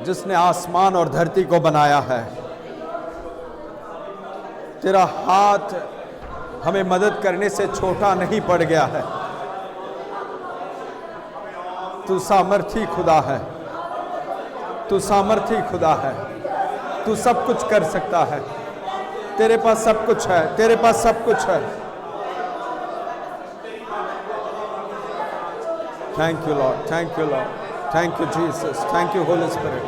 जिसने आसमान और धरती को बनाया है। तेरा हाथ हमें मदद करने से छोटा नहीं पड़ गया है। तू सामर्थी खुदा है, तू सामर्थी खुदा है, तू सब कुछ कर सकता है। तेरे पास सब कुछ है, तेरे पास सब कुछ है। Thank you Lord, thank you Lord, thank you Jesus, thank you Holi spirit,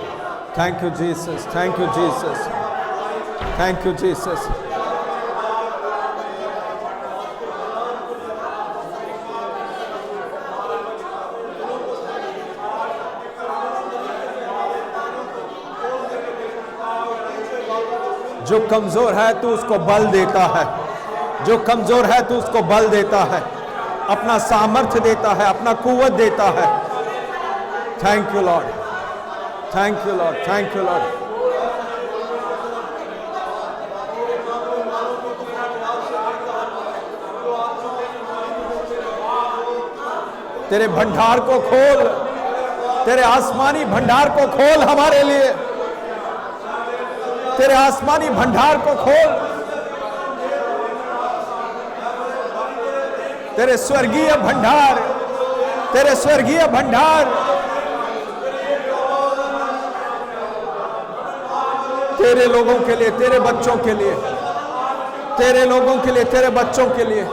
thank you Jesus, thank you Jesus, thank you Jesus. जो कमजोर है तू उसको बल देता है, जो कमजोर है तू उसको बल देता है, अपना सामर्थ्य देता है, अपना कुव्वत देता है। Thank you Lord, thank you Lord, thank you Lord. तेरे भंडार को खोल, तेरे आसमानी भंडार को खोल हमारे लिए, तेरे आसमानी भंडार को खोल, तेरे स्वर्गीय भंडार, तेरे स्वर्गीय भंडार, तेरे लोगों के लिए, तेरे बच्चों के लिए, तेरे लोगों के लिए, तेरे बच्चों के लिए।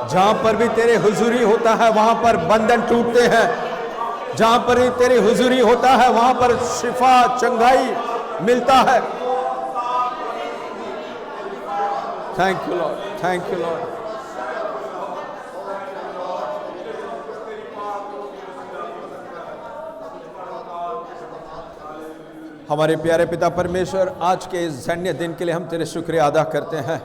जहां पर भी तेरे हुजूरी होता है वहां पर बंधन टूटते हैं, जहां पर भी तेरी हुजूरी होता है वहां पर शिफा चंगाई मिलता है। Thank you Lord, thank you Lord. हमारे प्यारे पिता परमेश्वर, आज के इस धन्य दिन के लिए हम तेरे शुक्रिया अदा करते हैं।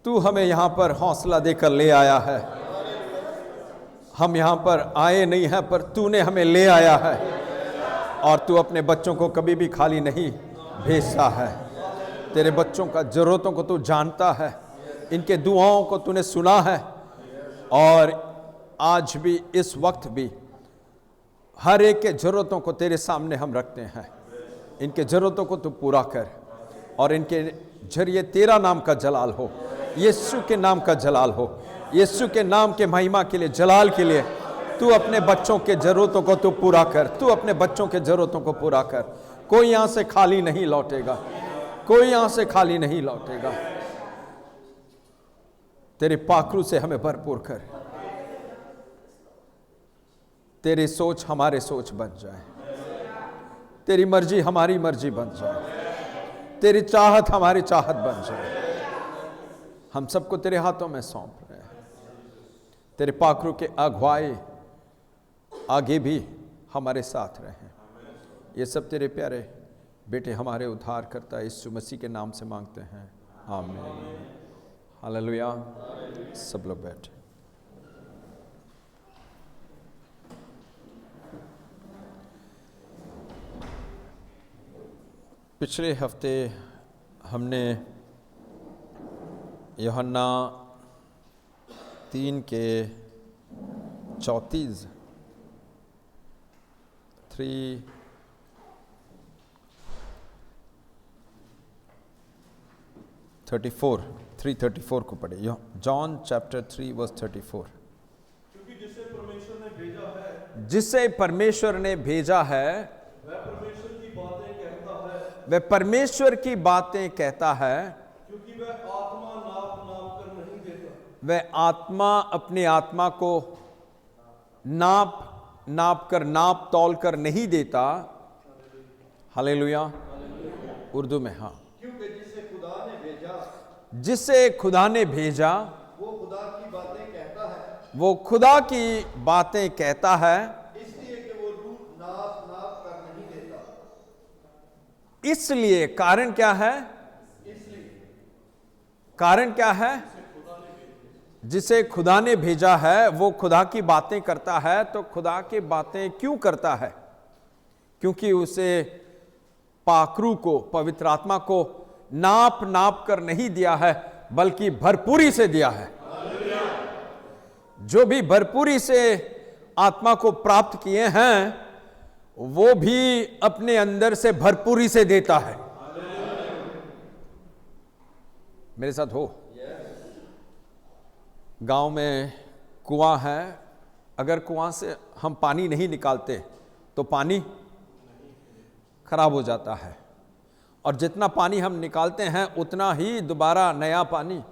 तू हमें यहाँ पर हौसला देकर ले आया है। हम यहाँ पर आए नहीं हैं, पर तूने हमें ले आया है, और तू अपने बच्चों को कभी भी खाली नहीं भेजता है। तेरे बच्चों का ज़रूरतों को तू जानता है, इनके दुआओं को तूने सुना है, और आज भी इस वक्त भी हर एक के ज़रूरतों को तेरे सामने हम रखते हैं। इनके ज़रूरतों को तू पूरा कर, और इनके जरिए तेरा नाम का जलाल हो, यीशु के नाम का जलाल हो, यीशु के नाम के महिमा के लिए, जलाल के लिए तू अपने बच्चों के ज़रूरतों को तू पूरा कर, तू अपने बच्चों के ज़रूरतों को पूरा कर। कोई यहाँ से खाली नहीं लौटेगा, कोई यहाँ से खाली नहीं लौटेगा। तेरे पाखरू से हमें भरपूर कर, तेरी सोच हमारे सोच बन जाए, तेरी मर्जी हमारी मर्जी बन जाए, तेरी चाहत हमारी चाहत बन जाए। हम सबको तेरे हाथों में सौंप रहे हैं। तेरे पाखरू के अगुवाई आगे भी हमारे साथ रहें। ये सब तेरे प्यारे बेटे हमारे उद्धार करता यीशु मसीह के नाम से मांगते हैं, आमीन। हालेलुया। सब लोग बैठे। पिछले हफ्ते हमने यूहन्ना 3:34 3:34 को पढ़े। John chapter 3 verse 34। क्योंकि जिसे परमेश्वर ने भेजा है, जिसे परमेश्वर ने भेजा है वह परमेश्वर की बातें कहता है, वह परमेश्वर की बातें कहता है, क्योंकि वह आत्मा नाप नाप कर नहीं देता, वह आत्मा अपनी आत्मा को नाप तौल कर नहीं देता। हालेलुया। उर्दू में हाँ। क्योंकि जिसे खुदा ने भेजा जिसे खुदा ने भेजा वो खुदा की बातें कहता है, वो खुदा की बातें कहता है, इसलिए कि वो रूट नाप नाप कर नहीं देता। इसलिए कारण क्या है? कारण क्या है? जिसे खुदा ने भेजा है वो खुदा की बातें करता है। तो खुदा की बातें क्यों करता है? क्योंकि उसे पाखरू को, पवित्र आत्मा को नाप नाप कर नहीं दिया है, बल्कि भरपूरी से दिया है। जो भी भरपूरी से आत्मा को प्राप्त किए हैं वो भी अपने अंदर से भरपूरी से देता है। मेरे साथ हो? गांव में कुआं है, अगर कुआं से हम पानी नहीं निकालते तो पानी खराब हो जाता है, और जितना पानी हम निकालते हैं उतना ही दोबारा नया पानी।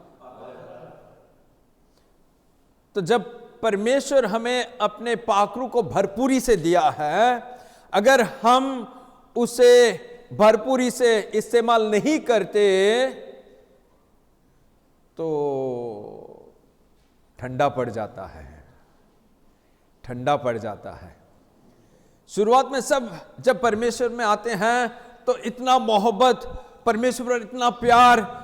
तो जब परमेश्वर हमें अपने पाखरू को भरपूरी से दिया है, अगर हम उसे भरपूरी से इस्तेमाल नहीं करते तो ठंडा पड़ जाता है, ठंडा पड़ जाता है। शुरुआत में सब जब परमेश्वर में आते हैं तो इतना मोहब्बत, परमेश्वर पर इतना प्यार,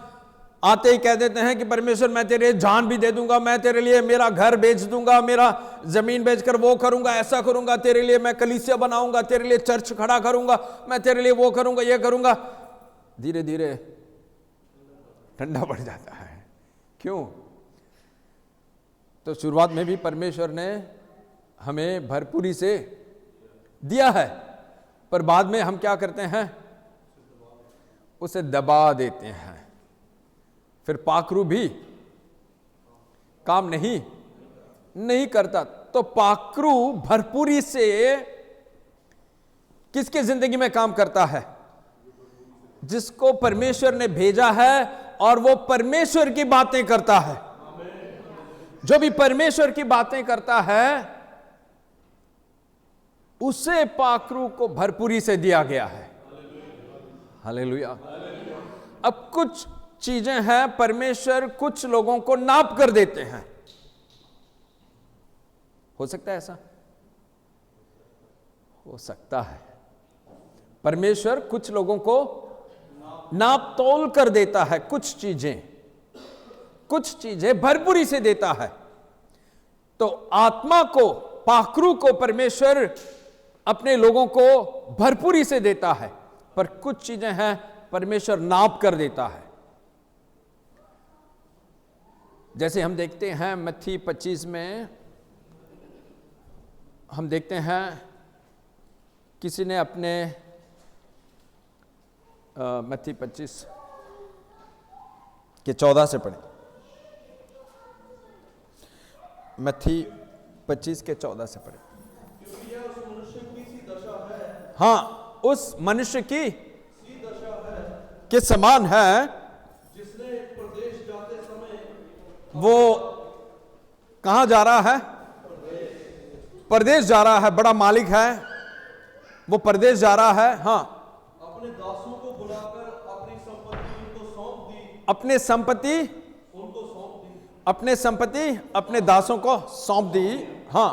आते ही कह देते हैं कि परमेश्वर मैं तेरे जान भी दे दूंगा, मैं तेरे लिए मेरा घर बेच दूंगा, मेरा जमीन बेचकर वो करूंगा, ऐसा करूंगा, तेरे लिए मैं कलीसिया बनाऊंगा, तेरे लिए चर्च खड़ा करूंगा, मैं तेरे लिए वो करूंगा, ये करूंगा। धीरे धीरे ठंडा पड़ जाता है। क्यों? तो शुरुआत में भी परमेश्वर ने हमें भरपूरी से दिया है, पर बाद में हम क्या करते हैं? उसे दबा देते हैं। फिर पाखरू भी काम नहीं करता। तो पाखरू भरपूरी से किसके जिंदगी में काम करता है? जिसको परमेश्वर ने भेजा है, और वो परमेश्वर की बातें करता है। जो भी परमेश्वर की बातें करता है उसे पाखरू को भरपूरी से दिया गया है। हालेलुया। अब कुछ चीजें हैं, परमेश्वर कुछ लोगों को नाप कर देते हैं। हो सकता है ऐसा? हो सकता है। परमेश्वर कुछ लोगों को नाप तोल कर देता है, कुछ चीजें भरपूरी से देता है। तो आत्मा को, पाखरू को परमेश्वर अपने लोगों को भरपूरी से देता है, पर कुछ चीजें हैं परमेश्वर नाप कर देता है। जैसे हम देखते हैं मत्ती 25 में, हम देखते हैं किसी ने अपने मत्ती 25 के 14 से पढ़े। मत्ती 25 के 14 से पढ़े। क्योंकि यह उस मनुष्य की सी दशा है, हाँ, उस मनुष्य की सी दशा है के समान है जिसने प्रदेश जाते समय, वो कहां जा रहा है? परदेश जा रहा है। बड़ा मालिक है, वो परदेश जा रहा है। हाँ, अपने दासों को बुलाकर अपनी संपत्ति उनको सौंप दी, अपने संपत्ति उनको सौंप दी। अपने संपत्ति अपने दासों को सौंप दी। हाँ,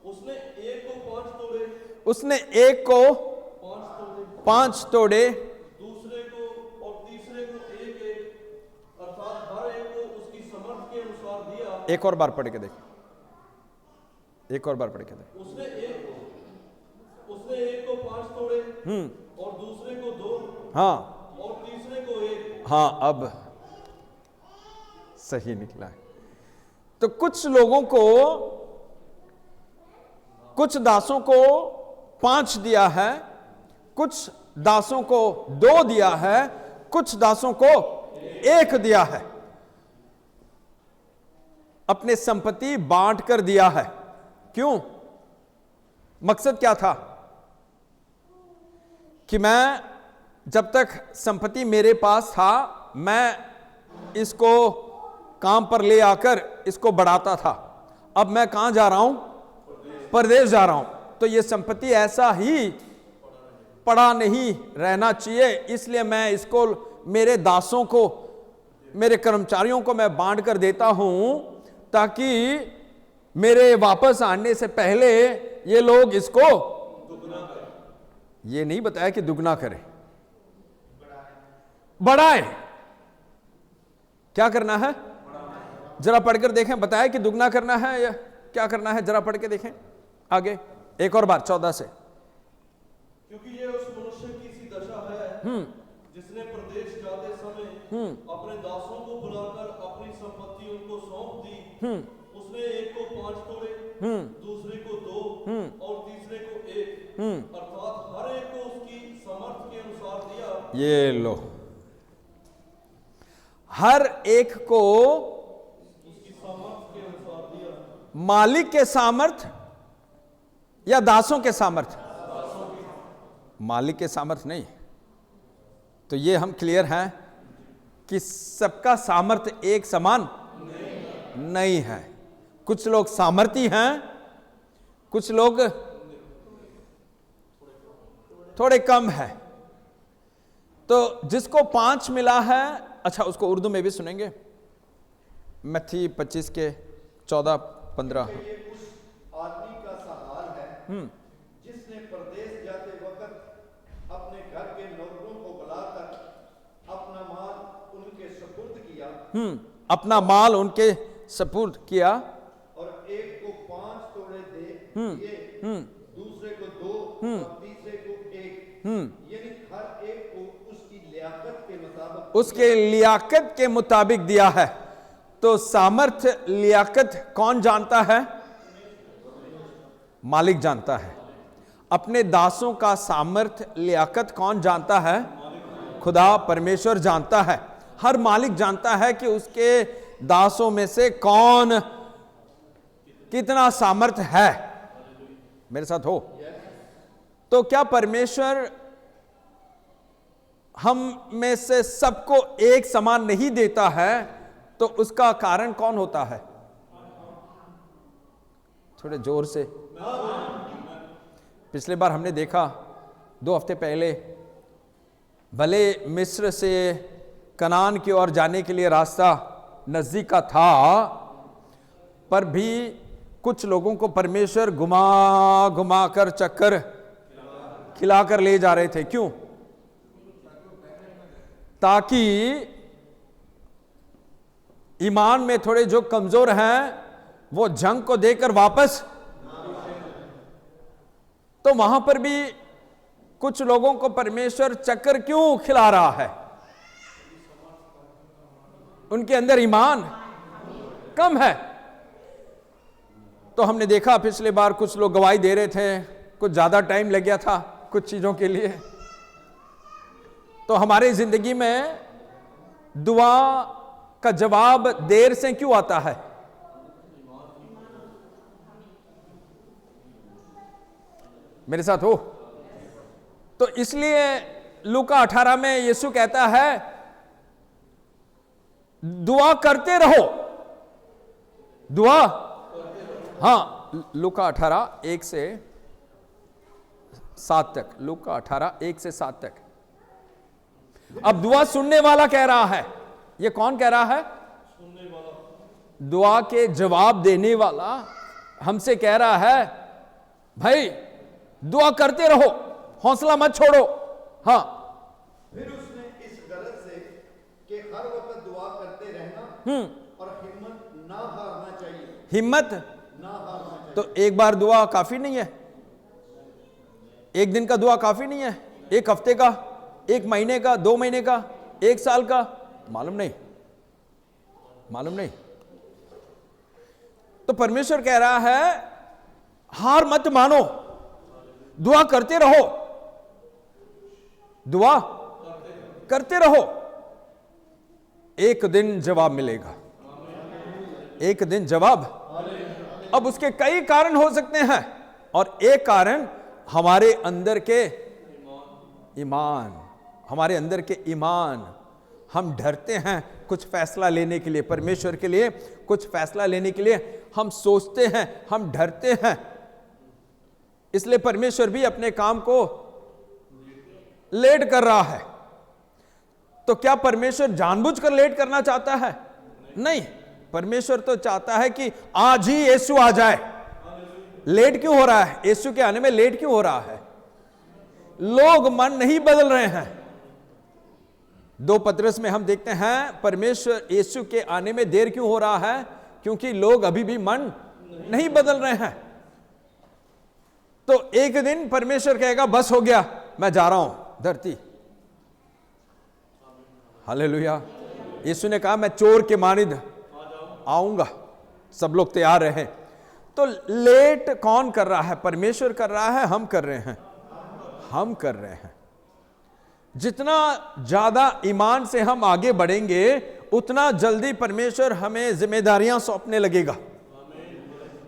उसने एक को 5 तोड़े, उसने एक को 5 तोड़े, दूसरे को और तीसरे को एक, अर्थात हर एक को उसकी समर्थ के अनुसार दिया। एक और बार पढ़ के देख, एक और बार पढ़ के देख। उसने एक को 5 तोड़े, और दूसरे को 2, हाँ और तीसरे को 1। हाँ, अब सही निकला है। तो कुछ लोगों को, कुछ दासों को 5 दिया है, कुछ दासों को 2 दिया है, कुछ दासों को 1 दिया है। अपने संपत्ति बांट कर दिया है। क्यों? मकसद क्या था? कि मैं, जब तक संपत्ति मेरे पास था, मैं इसको काम पर ले आकर इसको बढ़ाता था। अब मैं कहां जा रहा हूं? परदेश जा रहा हूं। तो ये संपत्ति ऐसा ही पड़ा नहीं रहना चाहिए, इसलिए मैं इसको मेरे दासों को, मेरे कर्मचारियों को मैं बांट कर देता हूं, ताकि मेरे वापस आने से पहले ये लोग इसको ये नहीं बताया कि दुगना करें, बढ़ाए। क्या करना है जरा पढ़कर देखें। बताया कि दुगना करना है या क्या करना है, जरा पढ़ के देखें आगे एक और बार 14 से। क्योंकि ये उस मनुष्य की सी दशा है जिसने प्रदेश जाते समय अपने दासों को बुलाकर अपनी संपत्ति उनको सौंप दी। उसने एक को 5 तोड़े, दूसरे को 2 और तीसरे को 1, अर्थात हर एक को उसकी सामर्थ के अनुसार दिया। ये लो, हर एक को उसकी सामर्थ के अनुसार दिया। मालिक के सामर्थ या दासों के सामर्थ? मालिक के सामर्थ नहीं। तो ये हम क्लियर हैं कि सबका सामर्थ्य एक समान नहीं है। कुछ लोग सामर्थी हैं, कुछ लोग थोड़े कम है। तो जिसको 5 मिला है, अच्छा उसको उर्दू में भी सुनेंगे। मत्ती 25 के 14-15। ये उस आदमी का सा हाल है जिसने परदेश जाते वक्त अपने घर के नौकरों को बुलाकर अपना माल उनके सुपुर्द किया। अपना माल उनके सपुर्द किया। और एक को 5 तोड़े दिए, दूसरे को 2 और तीसरे को 1। यानी हर एक को उसकी लियाकत के मुताबिक, उसके लियाकत के मुताबिक दिया है। तो सामर्थ्य लियाकत कौन जानता है? मालिक जानता है। अपने दासों का सामर्थ्य लियाकत कौन जानता है? खुदा परमेश्वर जानता है। हर मालिक जानता है कि उसके दासों में से कौन कितना सामर्थ्य है। मेरे साथ हो? तो क्या परमेश्वर हम में से सबको एक समान नहीं देता है? तो उसका कारण कौन होता है? थोड़े जोर से। पिछले बार हमने देखा 2 हफ्ते पहले, भले मिस्र से कनान की ओर जाने के लिए रास्ता नजदीक का था, पर भी कुछ लोगों को परमेश्वर घुमा घुमा कर चक्कर खिलाकर ले जा रहे थे। क्यों? ताकि ईमान में थोड़े जो कमजोर हैं वो जंग को देकर वापस। तो वहां पर भी कुछ लोगों को परमेश्वर चक्कर क्यों खिला रहा है? उनके अंदर ईमान कम है। तो हमने देखा पिछले बार कुछ लोग गवाही दे रहे थे, कुछ ज्यादा टाइम लग गया था कुछ चीजों के लिए। तो हमारी जिंदगी में दुआ का जवाब देर से क्यों आता है? मेरे साथ हो? तो इसलिए लूका 18 में यीशु कहता है दुआ करते रहो। दुआ, हाँ, लूका 18 1 से 7 तक। लूका 18 1 से 7 तक। अब दुआ सुनने वाला कह रहा है। ये कौन कह रहा है? सुनने वाला। दुआ के जवाब देने वाला हमसे कह रहा है भाई दुआ करते रहो, हौसला मत छोड़ो। हाँ, फिर उसने इस गरज से कि हर वक्त दुआ करते रहना और हिम्मत ना हारना चाहिए। हिम्मत ना हारना चाहिए। तो एक बार दुआ काफी नहीं है? एक दिन का दुआ काफी नहीं है? एक हफ्ते का, 1 महीने का, 2 महीने का, 1 साल का? मालूम नहीं, मालूम नहीं। तो परमेश्वर कह रहा है हार मत मानो, दुआ करते रहो, दुआ करते रहो। एक दिन जवाब मिलेगा, एक दिन जवाब। अब उसके कई कारण हो सकते हैं, और एक कारण हमारे अंदर के ईमान, हमारे अंदर के ईमान। हम डरते हैं कुछ फैसला लेने के लिए, परमेश्वर के लिए कुछ फैसला लेने के लिए हम सोचते हैं, हम डरते हैं। इसलिए परमेश्वर भी अपने काम को लेट कर रहा है। तो क्या परमेश्वर जानबूझकर लेट करना चाहता है? नहीं, परमेश्वर तो चाहता है कि आज ही यीशु आ जाए। लेट क्यों हो रहा है? यीशु के आने में लेट क्यों हो रहा है? लोग मन नहीं बदल रहे हैं। 2 पतरस में हम देखते हैं परमेश्वर यीशु के आने में देर क्यों हो रहा है? क्योंकि लोग अभी भी मन नहीं बदल रहे हैं। तो एक दिन परमेश्वर कहेगा बस हो गया, मैं जा रहा हूं धरती। हालेलुया। यीशु ने कहा मैं चोर के मानिद आऊंगा, सब लोग तैयार रहे। तो लेट कौन कर रहा है? परमेश्वर कर रहा है, हम कर रहे हैं? हम कर रहे हैं। जितना ज्यादा ईमान से हम आगे बढ़ेंगे उतना जल्दी परमेश्वर हमें जिम्मेदारियां सौंपने लगेगा।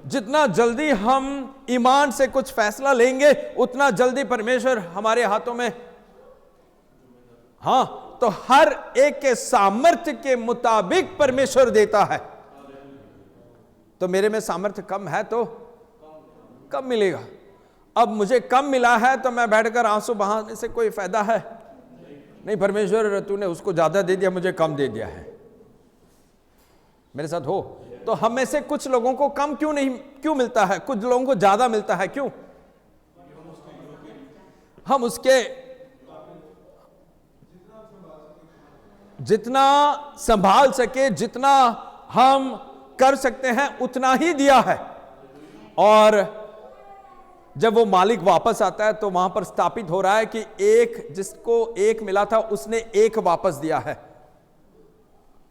जितना जल्दी हम ईमान से कुछ फैसला लेंगे उतना जल्दी परमेश्वर हमारे हाथों में, हां, तो हर एक के सामर्थ्य के मुताबिक परमेश्वर देता है। तो मेरे में सामर्थ्य कम है तो कम मिलेगा। अब मुझे कम मिला है तो मैं बैठकर आंसू बहाने से कोई फायदा है नहीं। परमेश्वर तूने उसको ज्यादा दे दिया, मुझे कम दे दिया है। मेरे साथ हो तो हम में से कुछ लोगों को कम क्यों मिलता है, कुछ लोगों को ज्यादा मिलता है? क्यों? हम उसके जितना संभाल सके, जितना हम कर सकते हैं उतना ही दिया है। और जब वो मालिक वापस आता है तो वहां पर स्थापित हो रहा है कि एक, जिसको 1 मिला था उसने 1 वापस दिया है,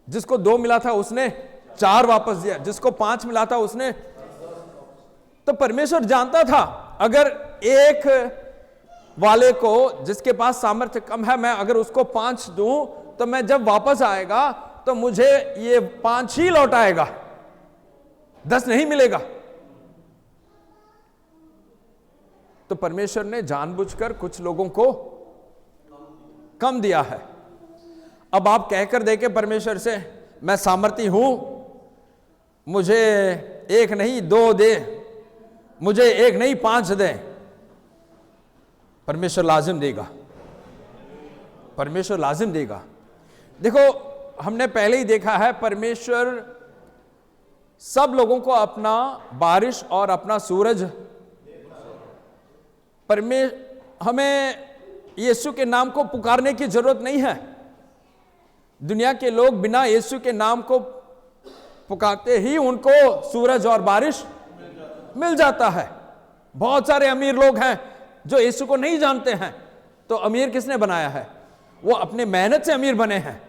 जिसको 2 मिला था उसने 4 वापस दिया, जिसको 5 मिला था उसने। तो परमेश्वर जानता था अगर एक वाले को, जिसके पास सामर्थ्य कम है, मैं अगर उसको 5 दूं तो मैं जब वापस आएगा तो मुझे ये 5 ही लौट आएगा, 10 नहीं मिलेगा। तो परमेश्वर ने जानबूझकर कुछ लोगों को कम दिया है। अब आप कहकर देखे परमेश्वर से मैं सामर्थी हूं, मुझे 1 नहीं 2 दे, मुझे 1 नहीं 5 दे, परमेश्वर लाजिम देगा। परमेश्वर लाजिम देगा। देखो हमने पहले ही देखा है परमेश्वर सब लोगों को अपना बारिश और अपना सूरज, हमें यीशु के नाम को पुकारने की जरूरत नहीं है। दुनिया के लोग बिना यीशु के नाम को पुकारते ही उनको सूरज और बारिश मिल जाता है। बहुत सारे अमीर लोग हैं जो यीशु को नहीं जानते हैं। तो अमीर किसने बनाया है? वो अपने मेहनत से अमीर बने हैं।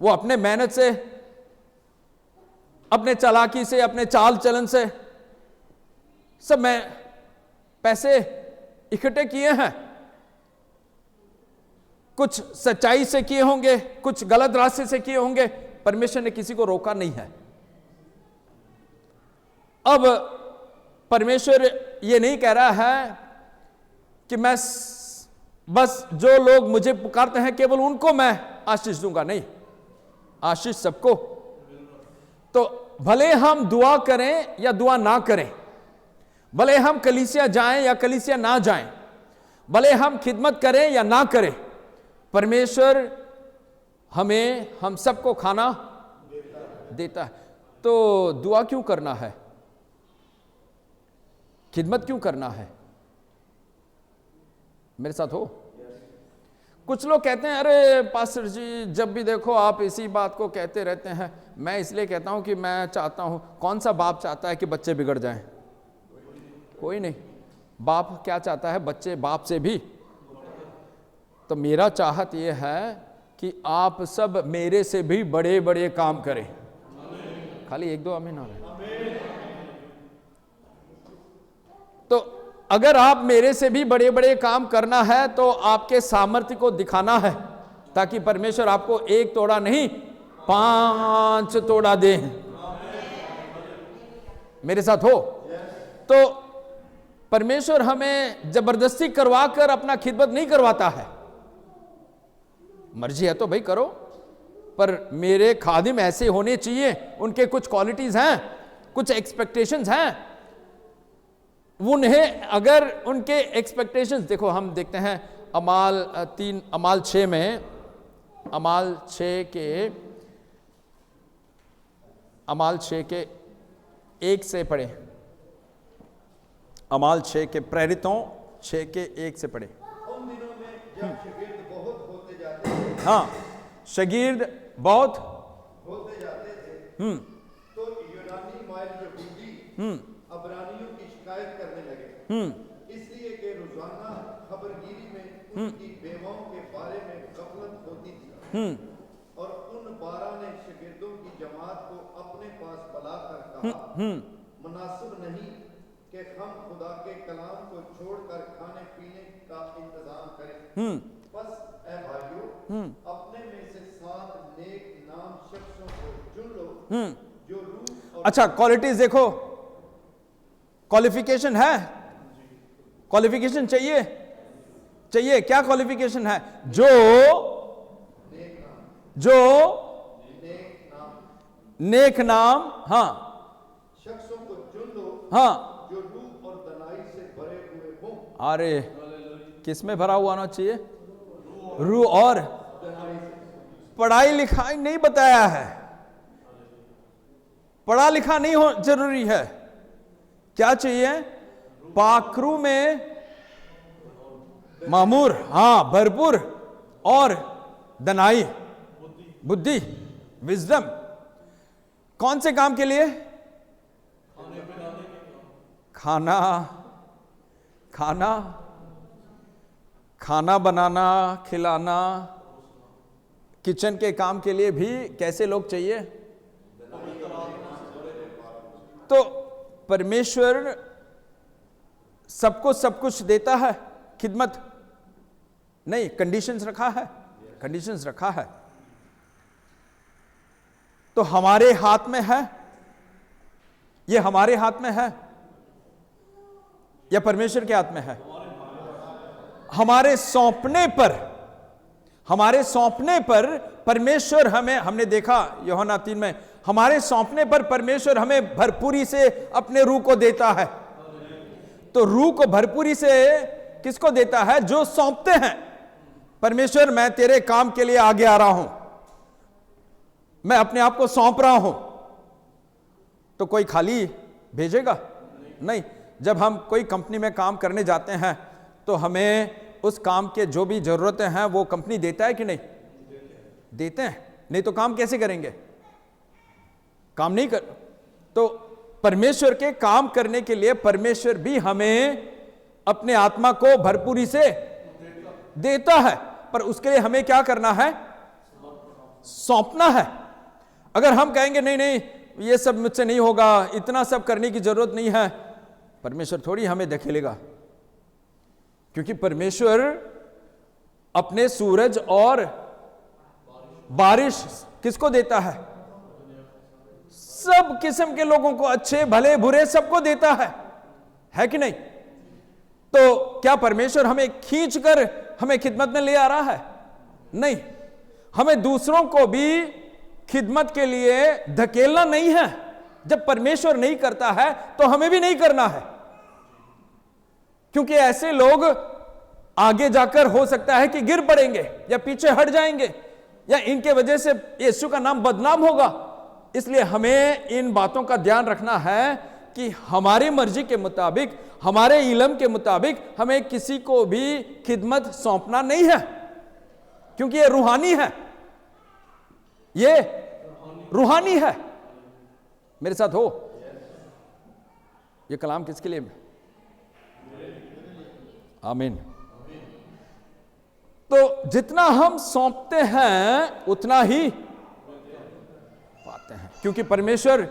वो अपने मेहनत से, अपने चालाकी से, अपने चाल चलन से सब में पैसे इकट्ठे किए हैं। कुछ सच्चाई से किए होंगे, कुछ गलत रास्ते से किए होंगे। परमेश्वर ने किसी को रोका नहीं है। अब परमेश्वर ये नहीं कह रहा है कि मैं बस जो लोग मुझे पुकारते हैं केवल उनको मैं आशीष दूंगा। नहीं, आशीष सबको। तो भले हम दुआ करें या दुआ ना करें, भले हम कलीसिया जाएं या कलीसिया ना जाएं, भले हम खिदमत करें या ना करें, परमेश्वर हमें, हम सबको खाना देता है। तो दुआ क्यों करना है? खिदमत क्यों करना है? मेरे साथ हो? कुछ लोग कहते हैं अरे पास्टर जी जब भी देखो आप इसी बात को कहते रहते हैं। मैं इसलिए कहता हूं कि मैं चाहता हूं, कौन सा बाप चाहता है कि बच्चे बिगड़ जाएं? कोई नहीं। बाप क्या चाहता है? बच्चे बाप से भी। तो मेरा चाहत यह है कि आप सब मेरे से भी बड़े बड़े काम करें। खाली 1-2 आमीन आ रहे। तो अगर आप मेरे से भी बड़े बड़े काम करना है तो आपके सामर्थ्य को दिखाना है, ताकि परमेश्वर आपको 1 तोड़ा नहीं 5 तोड़ा दे। मेरे साथ हो? तो परमेश्वर हमें जबरदस्ती करवा कर अपना खिदमत नहीं करवाता है। मर्जी है तो भाई करो, पर मेरे खादिम ऐसे होने चाहिए, उनके कुछ क्वालिटीज हैं, कुछ एक्सपेक्टेशंस हैं। उन्हें अगर उनके एक्सपेक्टेशंस, देखो हम देखते हैं अमाल 6 में, अमाल 6 के अमाल 6 के 1 से पढ़े। अमाल 6 के प्रेरितों 6 के 1 से पढ़े। उन दिनों में जब शागिर्द बहुत होते जाते थे, हाँ, शागिर्द बहुत होते जाते थे, तो यूनानी माइल यहूदी अब्रानियों की शिकायत करने लगे, इसलिए कि रोजाना खबरगिरी में उनकी बेवाओं के बारे में गफलत होती थी। और उन 12 ने शागिर्दों की जमात को अपने पास बुलाकर कहा, मुनासिब नहीं कि हम खुदा के कलाम को छोड़कर खाने पीने का इंतजाम करें। बस ऐ भाइयों, अपने में से 7 नेक नाम शख्सों को चुन लो, जो रूह और अच्छा, क्वालिटीज देखो, क्वालिफिकेशन है, क्वालिफिकेशन चाहिए, चाहिए क्या क्वालिफिकेशन है? जो नेक नाम, हाँ, शख्सों को चुन लो, हाँ, जो रूह और दनाई से भरे हुए हों। अरे किस में भरा हुआ होना चाहिए? रूह और पढ़ाई लिखाई नहीं बताया है, पढ़ा लिखा नहीं हो जरूरी है। क्या चाहिए? पाखरू में मामूर, हाँ, भरपूर, और दनाई, बुद्धि, विजडम। कौन से काम के लिए? खाना खाना खाना बनाना, खिलाना, किचन के काम के लिए भी कैसे लोग चाहिए? तो परमेश्वर सबको सब कुछ देता है, खिदमत नहीं, कंडीशंस रखा है, कंडीशंस रखा है। तो हमारे हाथ में है, ये हमारे हाथ में है या परमेश्वर के हाथ में है? हमारे सौंपने पर परमेश्वर हमें, हमने देखा यूहन्ना 3 में, हमारे सौंपने पर परमेश्वर हमें भरपूरी से अपने रूह को देता है। तो रूह को भरपूरी से किसको देता है? जो सौंपते हैं। परमेश्वर, मैं तेरे काम के लिए आगे आ रहा हूं, मैं अपने आप को सौंप रहा हूं, तो कोई खाली भेजेगा? नहीं। जब हम कोई कंपनी में काम करने जाते हैं तो हमें उस काम के जो भी जरूरतें हैं वो कंपनी देता है कि नहीं? देते हैं, नहीं तो काम कैसे करेंगे? काम नहीं कर। तो परमेश्वर के काम करने के लिए परमेश्वर भी हमें अपने आत्मा को भरपूरी से देता है, पर उसके लिए हमें क्या करना है? सौंपना है। अगर हम कहेंगे नहीं नहीं ये सब मुझसे नहीं होगा, इतना सब करने की जरूरत नहीं है, परमेश्वर थोड़ी हमें धकेलेगा। क्योंकि परमेश्वर अपने सूरज और बारिश किसको देता है? सब किस्म के लोगों को, अच्छे भले बुरे सबको देता है कि नहीं? तो क्या परमेश्वर हमें खींचकर हमें खिदमत में ले आ रहा है? नहीं। हमें दूसरों को भी खिदमत के लिए धकेलना नहीं है। जब परमेश्वर नहीं करता है तो हमें भी नहीं करना है, क्योंकि ऐसे लोग आगे जाकर हो सकता है कि गिर पड़ेंगे या पीछे हट जाएंगे या इनके वजह से यीशु का नाम बदनाम होगा। इसलिए हमें इन बातों का ध्यान रखना है कि हमारी मर्जी के मुताबिक, हमारे इल्म के मुताबिक हमें किसी को भी खिदमत सौंपना नहीं है, क्योंकि ये रूहानी है, ये रूहानी है। मेरे साथ हो? ये कलाम किसके लिए? आमीन। तो जितना हम सौंपते हैं उतना ही पाते हैं, क्योंकि परमेश्वर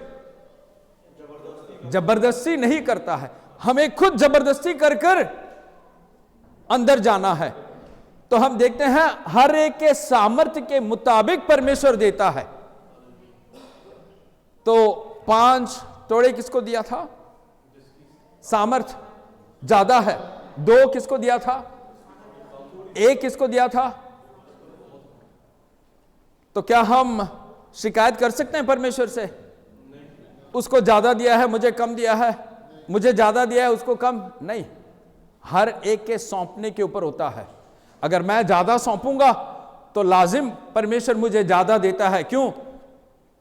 जबरदस्ती नहीं करता है, हमें खुद जबरदस्ती कर कर अंदर जाना है। तो हम देखते हैं हर एक के सामर्थ्य के मुताबिक परमेश्वर देता है। तो 5 तोड़े किसको दिया था? सामर्थ्य ज्यादा है। 2 किसको दिया था? 1 किसको दिया था? तो क्या हम शिकायत कर सकते हैं परमेश्वर से? उसको ज्यादा दिया है, मुझे कम दिया है, मुझे ज्यादा दिया है, उसको कम नहीं। हर एक के सौंपने के ऊपर होता है। अगर मैं ज्यादा सौंपूंगा तो लाजिम परमेश्वर मुझे ज्यादा देता है। क्यों?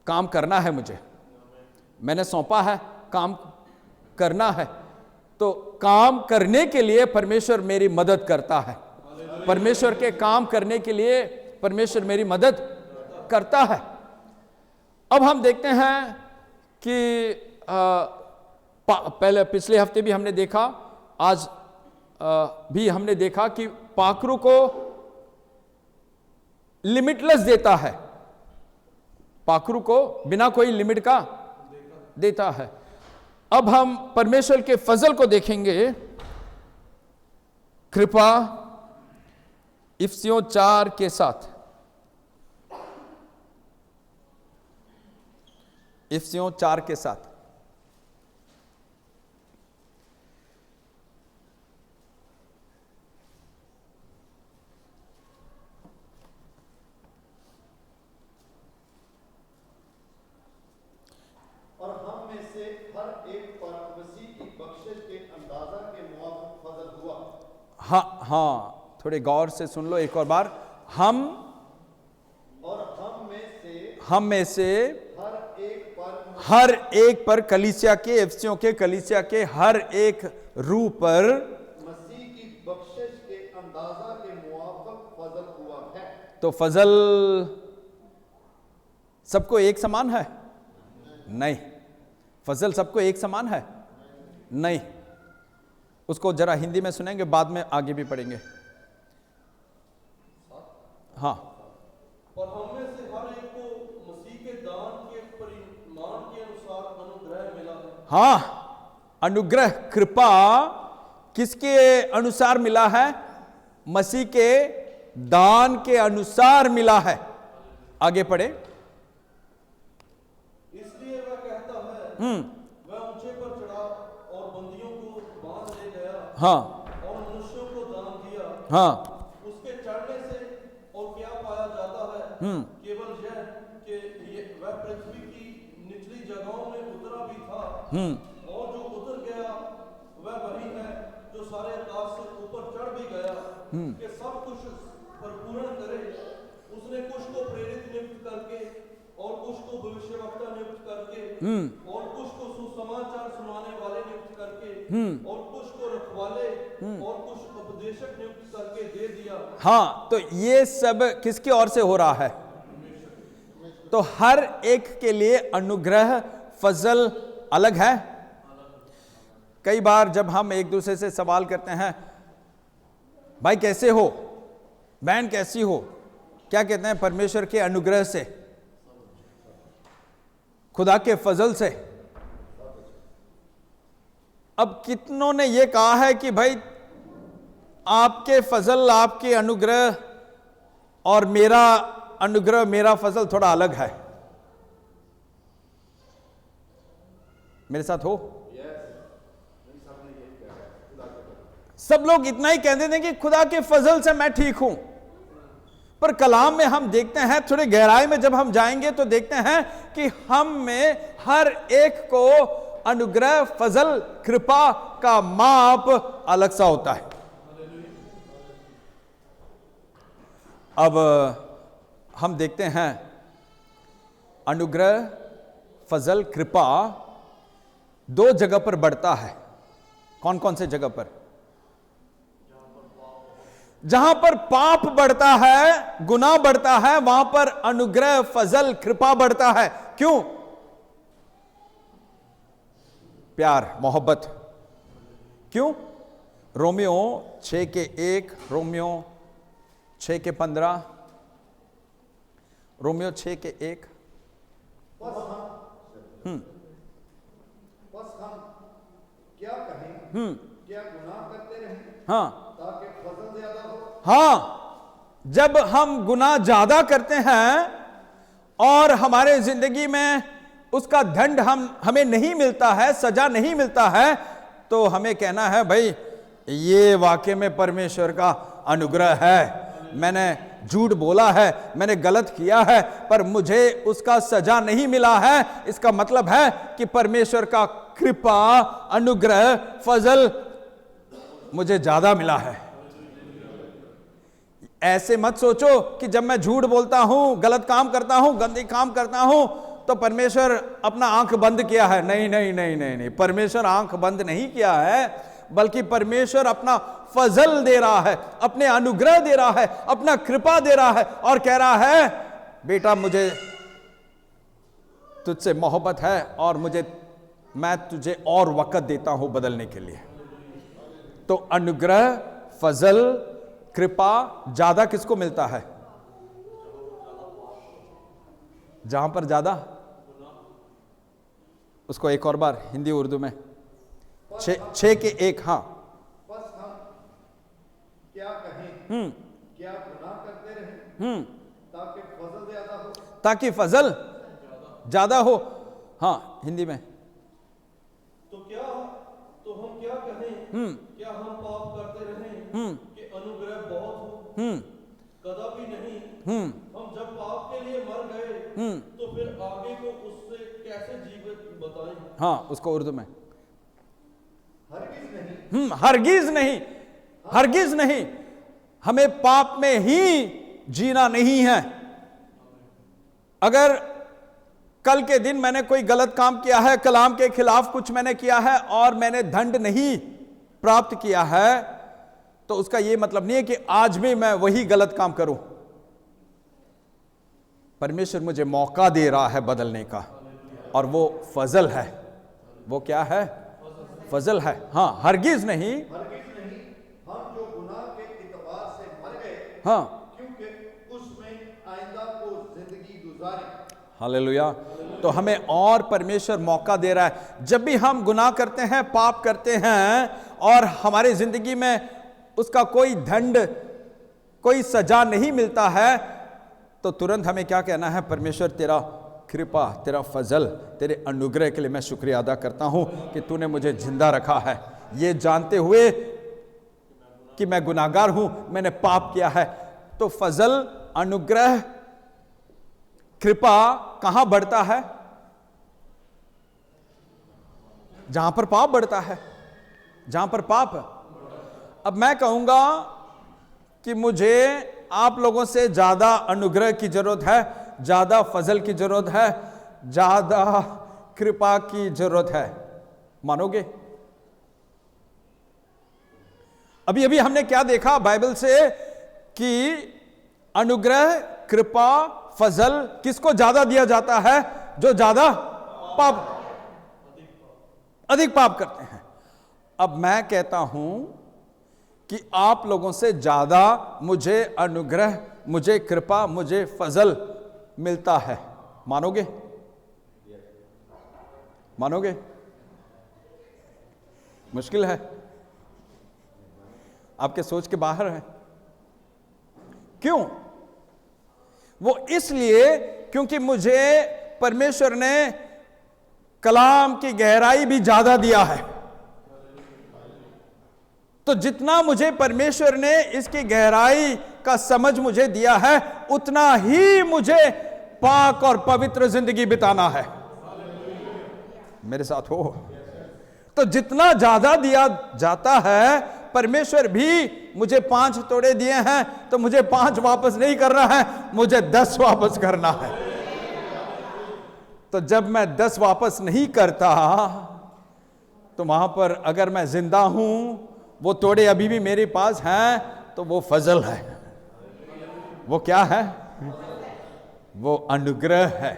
काम करना है मुझे, मैंने सौंपा है, काम करना है, तो काम करने के लिए परमेश्वर मेरी मदद करता है। परमेश्वर के काम करने के लिए परमेश्वर मेरी मदद करता है। अब हम देखते हैं कि पहले पिछले हफ्ते भी हमने देखा, आज भी हमने देखा कि पाखरू को लिमिटलेस देता है, पाखरू को बिना कोई लिमिट का देता है। अब हम परमेश्वर के फजल को देखेंगे। कृपा इफिसियों 4 के 7, इफिसियों 4 के 7। और हम में से हर एक पर मसीह की बख्शिश के अंदाजा के मुआबिक फजल हुआ। हाँ, थोड़े गौर से सुन लो एक और बार। हम में से हर एक पर कलीसिया के, एफिसियों के कलीसिया के हर एक रूह पर मसीह की बख्शिश के अंदाजा के मुआबिक फजल हुआ है। तो फजल सबको एक समान है? नहीं। फजल सबको एक समान है? नहीं। उसको जरा हिंदी में सुनेंगे, बाद में आगे भी पढ़ेंगे। हाँ, और हम में से हर एक को मसीह के दान के परिमाण के अनुसार अनुग्रह मिला है। हाँ, अनुग्रह कृपा किसके अनुसार मिला है? मसीह के दान के अनुसार मिला है। आगे पढ़े। इसलिए वह कहता है, वह ऊंचे पर चढ़ा और बंदियों को बांध ले गया, हाँ, और मनुष्यों को दान दिया। हाँ, उसके चढ़ने से और क्या पाया जाता है? केवल यह कि वह पृथ्वी की निचली जगहों में उतरा भी था, और जो उतर गया वह वही है जो सारे आकाश से ऊपर चढ़ भी गया, कि सब कुछ परिपूर्ण करे। उसने कुछ को प्रेरित नियुक्त करके, और कुछ को भविष्यवक्ता नियुक्त करके, और कुछ को सुसमाचार सुनाने वाले नियुक्त करके, और कुछ को रखवाले, और कुछ उपदेशक नियुक्त करके दे दिया। हाँ, तो ये सब किसकी ओर से हो रहा है? तो हर एक के लिए अनुग्रह फजल अलग है। कई बार जब हम एक दूसरे से सवाल करते हैं, भाई कैसे हो, बहन कैसी हो, क्या कहते हैं? परमेश्वर के अनुग्रह से, खुदा के फजल से। अब कितनों ने यह कहा है कि भाई आपके फजल, आपके अनुग्रह और मेरा अनुग्रह, मेरा फजल थोड़ा अलग है। मेरे साथ हो? सब लोग इतना ही कहते थे कि खुदा के फजल से मैं ठीक हूं, पर कलाम में हम देखते हैं, थोड़ी गहराई में जब हम जाएंगे तो देखते हैं कि हम में हर एक को अनुग्रह, फजल, कृपा का माप अलग सा होता है। अब हम देखते हैं अनुग्रह, फजल, कृपा दो जगह पर बढ़ता है। कौन कौन से जगह पर? जहां पर पाप बढ़ता है, गुनाह बढ़ता है, वहां पर अनुग्रह, फजल, कृपा बढ़ता है। क्यों? प्यार, मोहब्बत। क्यों? रोमियो 6 के 1, रोमियो 6 के 15, रोमियो 6 के 1। बस हम क्या कहें? क्या गुनाह करते रहें? हाँ, ताकि फजल ज्यादा हो? हाँ, जब हम गुनाह ज्यादा करते हैं और हमारे जिंदगी में उसका दंड हमें नहीं मिलता है, सजा नहीं मिलता है, तो हमें कहना है भाई ये वाकई में परमेश्वर का अनुग्रह है। मैंने झूठ बोला है, मैंने गलत किया है, पर मुझे उसका सजा नहीं मिला है। इसका मतलब है कि परमेश्वर का कृपा, अनुग्रह, फजल मुझे ज्यादा मिला है। ऐसे मत सोचो कि जब मैं झूठ बोलता हूं, गलत काम करता हूं, गंदे काम करता हूं, तो परमेश्वर अपना आंख बंद किया है। नहीं नहीं नहीं नहीं नहीं, परमेश्वर आंख बंद नहीं किया है, बल्कि परमेश्वर अपना फजल दे रहा है, अपने अनुग्रह दे रहा है, अपना कृपा दे रहा है और कह रहा है बेटा मुझे तुझसे मोहब्बत है और मैं तुझे और वक्त देता हूं बदलने के लिए। तो अनुग्रह, फजल, कृपा ज्यादा किसको मिलता है? जहां पर ज्यादा, उसको एक और बार हिंदी उर्दू में 6 के 1। हाँ, बस हम क्या कहें, क्या गुनाह करते रहें ताकि फजल ज्यादा हो? ताकि फजल ज्यादा हो। हाँ, हिंदी में। तो हम क्या कहें, क्या हम पाप करते रहें कि अनुग्रह बहुत हो? कदापि नहीं। हम जब पाप के लिए मर गए तो फिर आगे को उससे कैसे जीवित बताएं? हाँ, उसको उर्दू में। हरगिज नहीं। हरगिज नहीं, हरगिज नहीं। हमें पाप में ही जीना नहीं है। अगर कल के दिन मैंने कोई गलत काम किया है, कलाम के खिलाफ कुछ मैंने किया है और मैंने दंड नहीं प्राप्त किया है, तो उसका यह मतलब नहीं है कि आज भी मैं वही गलत काम करूं। परमेश्वर मुझे मौका दे रहा है बदलने का, और वो फजल है। वो क्या है? फजल है। हाँ, हरगिज नहीं। हरगिज नहीं। हम जो गुनाह के इतबार से मर गए, हाँ, क्योंकि उसमें आइंदा को जिंदगी गुजारी। हालेलुया। तो हमें और परमेश्वर मौका दे रहा है। जब भी हम गुनाह करते हैं, पाप करते हैं और हमारी जिंदगी में उसका कोई दंड, कोई सजा नहीं मिलता है, तो तुरंत हमें क्या कहना है? परमेश्वर तेरा कृपा, तेरा फजल, तेरे अनुग्रह के लिए मैं शुक्रिया अदा करता हूं कि तूने मुझे जिंदा रखा है, ये जानते हुए कि मैं गुनाहगार हूं, मैंने पाप किया है। तो फजल, अनुग्रह, कृपा कहां बढ़ता है? जहां पर पाप बढ़ता है, जहां पर पाप। अब मैं कहूंगा कि मुझे आप लोगों से ज्यादा अनुग्रह की जरूरत है, ज्यादा फजल की जरूरत है, ज्यादा कृपा की जरूरत है। मानोगे? अभी अभी हमने क्या देखा बाइबल से कि अनुग्रह, कृपा, फजल किसको ज्यादा दिया जाता है? जो ज्यादा पाप, अधिक पाप करते हैं। अब मैं कहता हूं कि आप लोगों से ज्यादा मुझे अनुग्रह, मुझे कृपा, मुझे फजल मिलता है। मानोगे? मानोगे? मुश्किल है, आपके सोच के बाहर है। क्यों? वो इसलिए क्योंकि मुझे परमेश्वर ने कलाम की गहराई भी ज्यादा दिया है। तो जितना मुझे परमेश्वर ने इसकी गहराई का समझ मुझे दिया है, उतना ही मुझे पाक और पवित्र जिंदगी बिताना है। मेरे साथ हो? तो जितना ज्यादा दिया जाता है, परमेश्वर भी मुझे 5 तोड़े दिए हैं तो मुझे 5 वापस नहीं करना है, मुझे 10 वापस करना है। तो जब मैं 10 वापस नहीं करता, तो वहां पर अगर मैं जिंदा हूं, वो तोड़े अभी भी मेरे पास हैं, तो वो फजल है। वो क्या है? वो अनुग्रह है।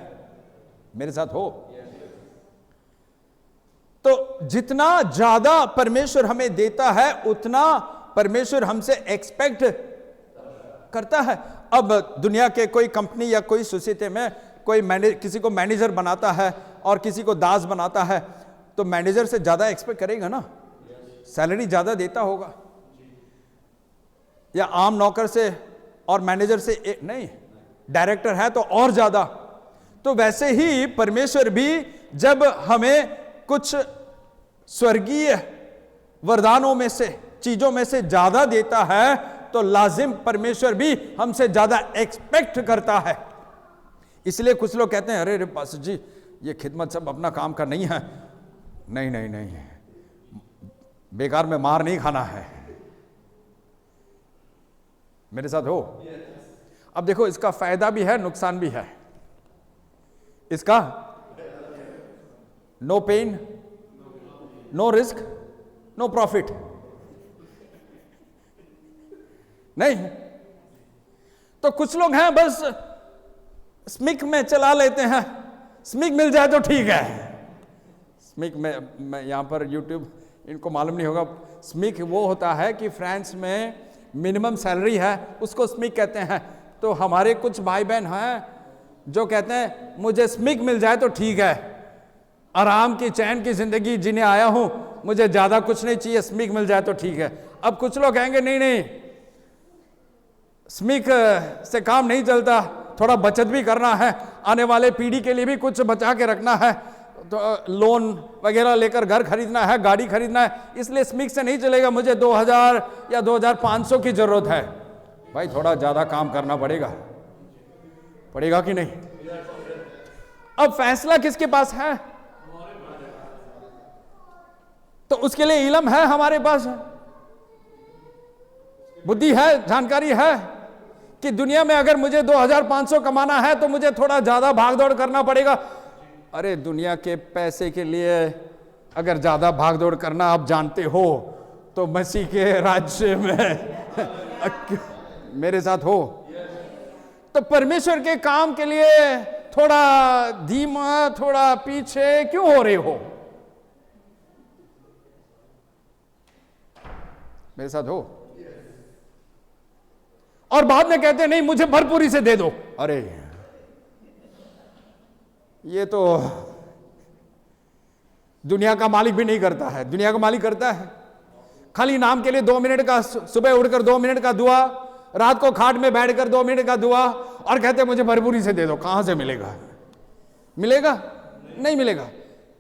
मेरे साथ हो? तो जितना ज्यादा परमेश्वर हमें देता है, उतना परमेश्वर हमसे एक्सपेक्ट करता है। अब दुनिया के कोई कंपनी या कोई सोसाइटी में कोई किसी को मैनेजर बनाता है और किसी को दास बनाता है, तो मैनेजर से ज्यादा एक्सपेक्ट करेगा ना, सैलरी ज्यादा देता होगा। या आम नौकर से और मैनेजर से नहीं, डायरेक्टर है तो और ज्यादा। तो वैसे ही परमेश्वर भी जब हमें कुछ स्वर्गीय वरदानों में से, चीजों में से ज्यादा देता है, तो लाजिम परमेश्वर भी हमसे ज्यादा एक्सपेक्ट करता है। इसलिए कुछ लोग कहते हैं, अरे पास्टर जी, ये खिदमत सब अपना काम का नहीं है। नहीं नहीं नहीं, बेकार में मार नहीं खाना है। मेरे साथ हो? अब देखो, इसका फायदा भी है, नुकसान भी है। इसका no pain, no risk, no profit. नहीं तो कुछ लोग हैं बस स्मिक में चला लेते हैं, स्मिक मिल जाए तो ठीक है। स्मिक में मैं यहां पर यूट्यूब इनको मालूम नहीं होगा, स्मिक वो होता है कि फ्रांस में मिनिमम सैलरी है, उसको स्मिक कहते हैं। तो हमारे कुछ भाई बहन हैं जो कहते हैं मुझे स्मिक मिल जाए तो ठीक है, आराम की चैन की जिंदगी जीने आया हूं, मुझे ज्यादा कुछ नहीं चाहिए, स्मिक मिल जाए तो ठीक है। अब कुछ लोग कहेंगे नहीं नहीं, स्मिक से काम नहीं चलता, थोड़ा बचत भी करना है, आने वाले पीढ़ी के लिए भी कुछ बचा के रखना है, तो लोन वगैरह लेकर घर खरीदना है, गाड़ी खरीदना है, इसलिए स्मिक से नहीं चलेगा, मुझे 2000 या 2500 की जरूरत है। भाई थोड़ा ज्यादा काम करना पड़ेगा कि नहीं? अब फैसला किसके पास है? तो उसके लिए इल्म है, हमारे पास है, बुद्धि है, जानकारी है कि दुनिया में अगर मुझे 2500 कमाना है तो मुझे थोड़ा ज्यादा भागदौड़ करना पड़ेगा। अरे दुनिया के पैसे के लिए अगर ज्यादा भागदौड़ करना आप जानते हो तो मसीह के राज्य में मेरे साथ हो। तो परमेश्वर के काम के लिए थोड़ा धीमा, थोड़ा पीछे क्यों हो रहे हो? मेरे साथ हो। और बाद में कहते नहीं मुझे भरपूरी से दे दो। अरे ये तो दुनिया का मालिक भी नहीं करता है। दुनिया का मालिक करता है खाली नाम के लिए 2 मिनट का, सुबह उठकर 2 मिनट का दुआ, रात को खाट में बैठकर 2 मिनट का दुआ, और कहते मुझे भरपूरी से दे दो। कहां से मिलेगा? मिलेगा? नहीं मिलेगा।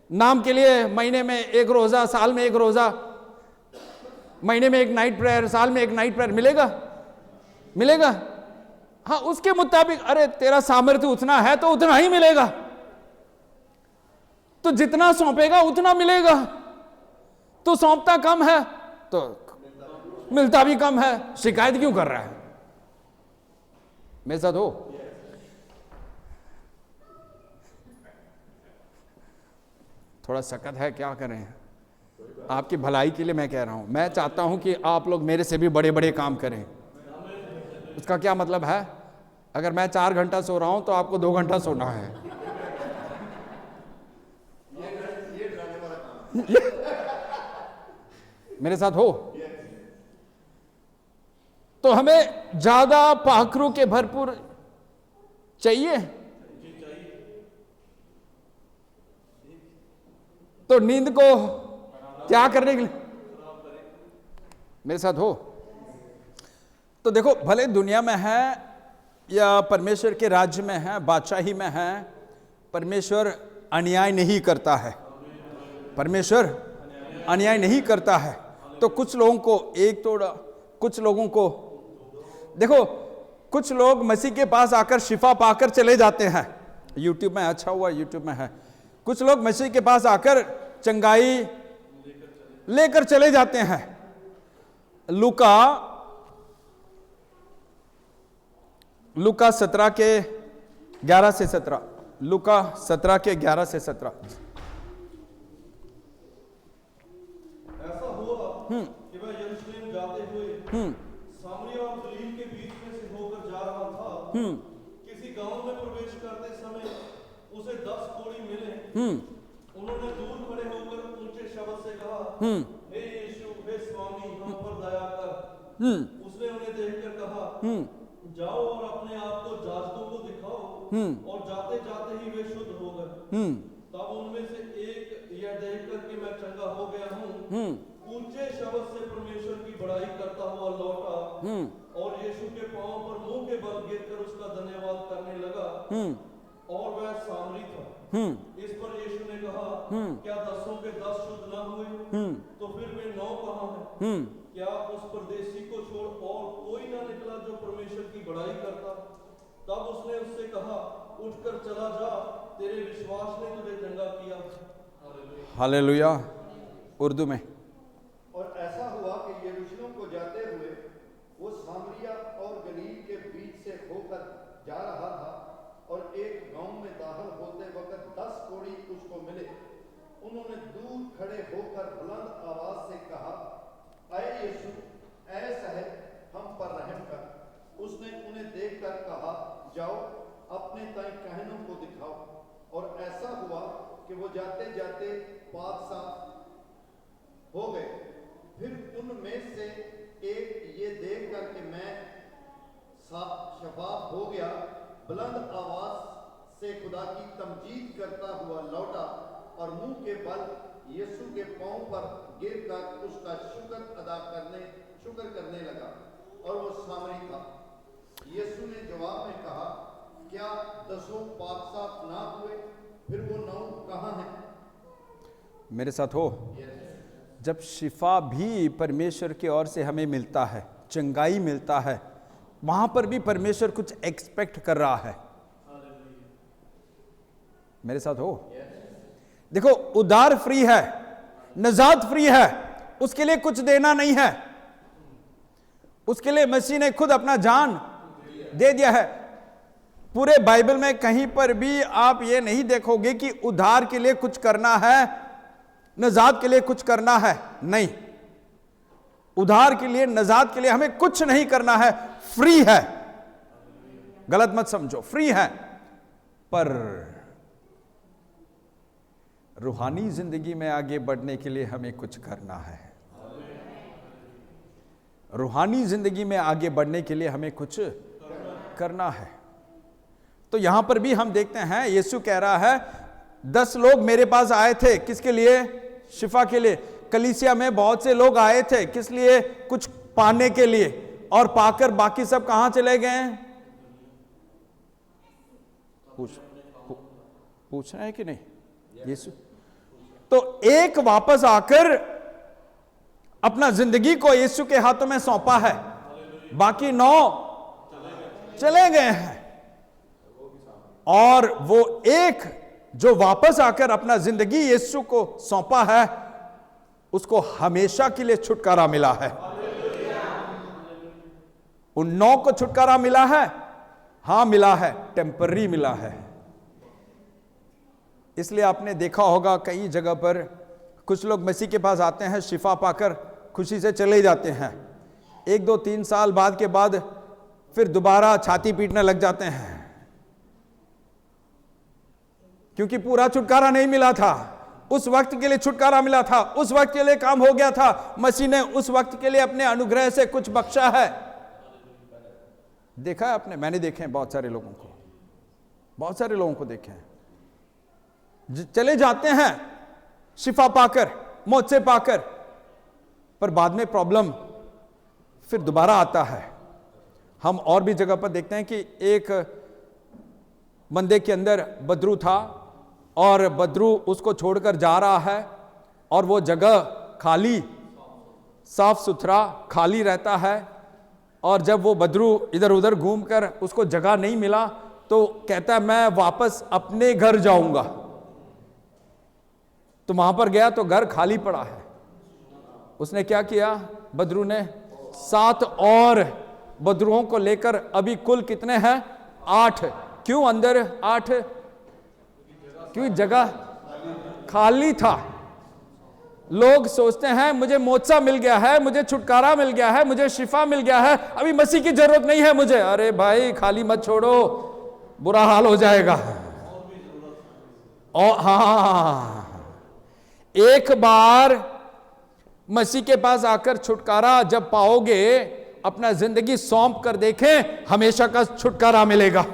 नाम के लिए महीने में 1 रोजा, साल में 1 रोजा, महीने में 1 नाइट प्रेयर, साल में 1 नाइट प्रेयर मिलेगा? मिलेगा? हाँ, उसके मुताबिक। अरे तेरा सामर्थ्य उतना है तो उतना ही मिलेगा, तो जितना सौंपेगा उतना मिलेगा। तो सौंपता कम है तो मिलता भी कम है, शिकायत क्यों कर रहा है? मेरे साथ हो। थोड़ा सकत है, क्या करें, आपकी भलाई के लिए मैं कह रहा हूं। मैं चाहता हूं कि आप लोग मेरे से भी बड़े बड़े काम करें। उसका क्या मतलब है? अगर मैं 4 घंटा सो रहा हूं तो आपको 2 घंटा सोना है। मेरे साथ हो। तो हमें ज्यादा पाखरू के भरपूर चाहिए, तो नींद को क्या करने के लिए? मेरे साथ हो। तो देखो, भले दुनिया में है या परमेश्वर के राज्य में है, बादशाही में है, परमेश्वर अन्याय नहीं करता है। परमेश्वर अन्याय नहीं करता है। तो कुछ लोगों को कुछ लोगों को देखो, कुछ लोग मसीह के पास आकर शिफा पाकर चले जाते हैं। यूट्यूब में, अच्छा हुआ यूट्यूब में है। कुछ लोग मसीह के पास आकर चंगाई लेकर चले जाते हैं। लूका 17 के 11 से 17, लूका 17 के 11 से 17। ऐसा हुआ कि वह यरूशलेम जाते हुए सामरिया और गलील के बीच में से होकर जा रहा था। किसी गांव में प्रवेश करते समय उसे 10 कोढ़ी मिले। उन्होंने दूर खड़े होकर ऊंचे शब्द से कहा, हे यीशु, हे स्वामी, हम पर दया कर। उसने उन्हें देखकर कहा, जाओ और अपने आप को जाजकों को दिखाओ। और जाते जाते ही वे शुद्ध हो गए। तब उनमें से एक यह देखकर कि मैं चंगा हो गया हूँ, ऊंचे शब्द से परमेश्वर की बड़ाई करता हुआ लौटा और यीशु के पांव पर मुंह के बल गिरकर उसका धन्यवाद करने लगा। और वह सामरी था। इस पर यीशु ने कहा, क्या 10 के 10 शुद्ध न हुए? तो फिर वे 9 कहां हैं? क्या उस परदेशी को छोड़ और कोई ना निकला जो परमेश्वर की बड़ाई करता? तब उसने उससे कहा, उठकर चला जा, तेरे विश्वास ने तुझे चंगा किया। हालेलुया। उर्दू में। और ऐसा हुआ कि यरूशलेम को जाते हुए वो सामरिया और गलील के बीच से होकर जा रहा था। और एक गांव में दाखिल होते वक्त 10 कोढ़ी उसको मिले। उन्होंने दूर खड़े होकर बुलंद आवाज से कहा, अय यीशु, ऐ साहब, हम पर रहम कर। उसने उन्हें देखकर कहा, जाओ अपने ताई कहनों को दिखाओ। और ऐसा हुआ कि वो जाते जाते पाक साफ हो गए। फिर उनमें से एक ये देखकर कि मैं शफाफ हो गया, बुलंद आवाज से खुदा की तमजीद करता हुआ लौटा और मुंह के बल यीशु के पांव पर गिरकर उसका शुक्र करने लगा। और वो सामरी था। यीशु ने जवाब में कहा, क्या 10 पाक साफ ना हुए? फिर वो 9 कहाँ हैं? मेरे साथ हो। जब शिफा भी परमेश्वर की ओर से हमें मिलता है, चंगाई मिलता है, वहां पर भी परमेश्वर कुछ एक्सपेक्ट कर रहा है। मेरे साथ हो। देखो, उद्धार फ्री है, नजात फ्री है, उसके लिए कुछ देना नहीं है। उसके लिए मसीह ने खुद अपना जान दे दिया है। पूरे बाइबल में कहीं पर भी आप ये नहीं देखोगे कि उद्धार के लिए कुछ करना है, नजात के लिए कुछ करना है। नहीं, उद्धार के लिए, नजात के लिए हमें कुछ नहीं करना है, फ्री है। गलत मत समझो, फ्री है। पर रूहानी जिंदगी में आगे बढ़ने के लिए हमें कुछ करना है। रूहानी जिंदगी में आगे बढ़ने के लिए हमें कुछ करना है। तो यहां पर भी हम देखते हैं, यीशु कह रहा है 10 लोग मेरे पास आए थे, किसके लिए? शिफा के लिए। कलीसिया में बहुत से लोग आए थे, किस लिए? कुछ पाने के लिए, और पाकर बाकी सब कहां चले गए? पूछ रहे हैं कि नहीं? यीशु तो एक वापस आकर अपना जिंदगी को यीशु के हाथों में सौंपा है, बाकी 9 चले गए हैं। और वो एक जो वापस आकर अपना जिंदगी यीशु को सौंपा है, उसको हमेशा के लिए छुटकारा मिला है। उन 9 को छुटकारा मिला है? हां मिला है, टेम्पररी मिला है। इसलिए आपने देखा होगा कई जगह पर कुछ लोग मसीह के पास आते हैं, शिफा पाकर खुशी से चले जाते हैं। 1, 2, 3 साल बाद के बाद फिर दोबारा छाती पीटने लग जाते हैं, क्योंकि पूरा छुटकारा नहीं मिला था। उस वक्त के लिए छुटकारा मिला था, उस वक्त के लिए काम हो गया था। मसीह ने उस वक्त के लिए अपने अनुग्रह से कुछ बख्शा है। देखा है आपने? मैंने देखे हैं बहुत सारे लोगों को, बहुत सारे लोगों को देखे हैं, चले जाते हैं शिफा पाकर, मौत से पाकर, पर बाद में प्रॉब्लम फिर दोबारा आता है। हम और भी जगह पर देखते हैं कि एक बंदे के अंदर बदरू था और बदरू उसको छोड़कर जा रहा है, और वो जगह खाली, साफ सुथरा खाली रहता है। और जब वो बदरू इधर उधर घूमकर उसको जगह नहीं मिला, तो कहता है मैं वापस अपने घर जाऊंगा। तो वहां पर गया तो घर खाली पड़ा है। उसने क्या किया? बदरू ने 7 और बदरुओं को लेकर, अभी कुल कितने हैं? 8। क्यों अंदर 8? क्यों? जगह खाली था। लोग सोचते हैं मुझे मोत्सा मिल गया है, मुझे छुटकारा मिल गया है, मुझे शिफा मिल गया है, अभी मसीह की जरूरत नहीं है मुझे। अरे भाई, खाली मत छोड़ो, बुरा हाल हो जाएगा। और हाँ, एक बार मसीह के पास आकर छुटकारा जब पाओगे, अपना जिंदगी सौंप कर देखें, हमेशा का छुटकारा मिलेगा।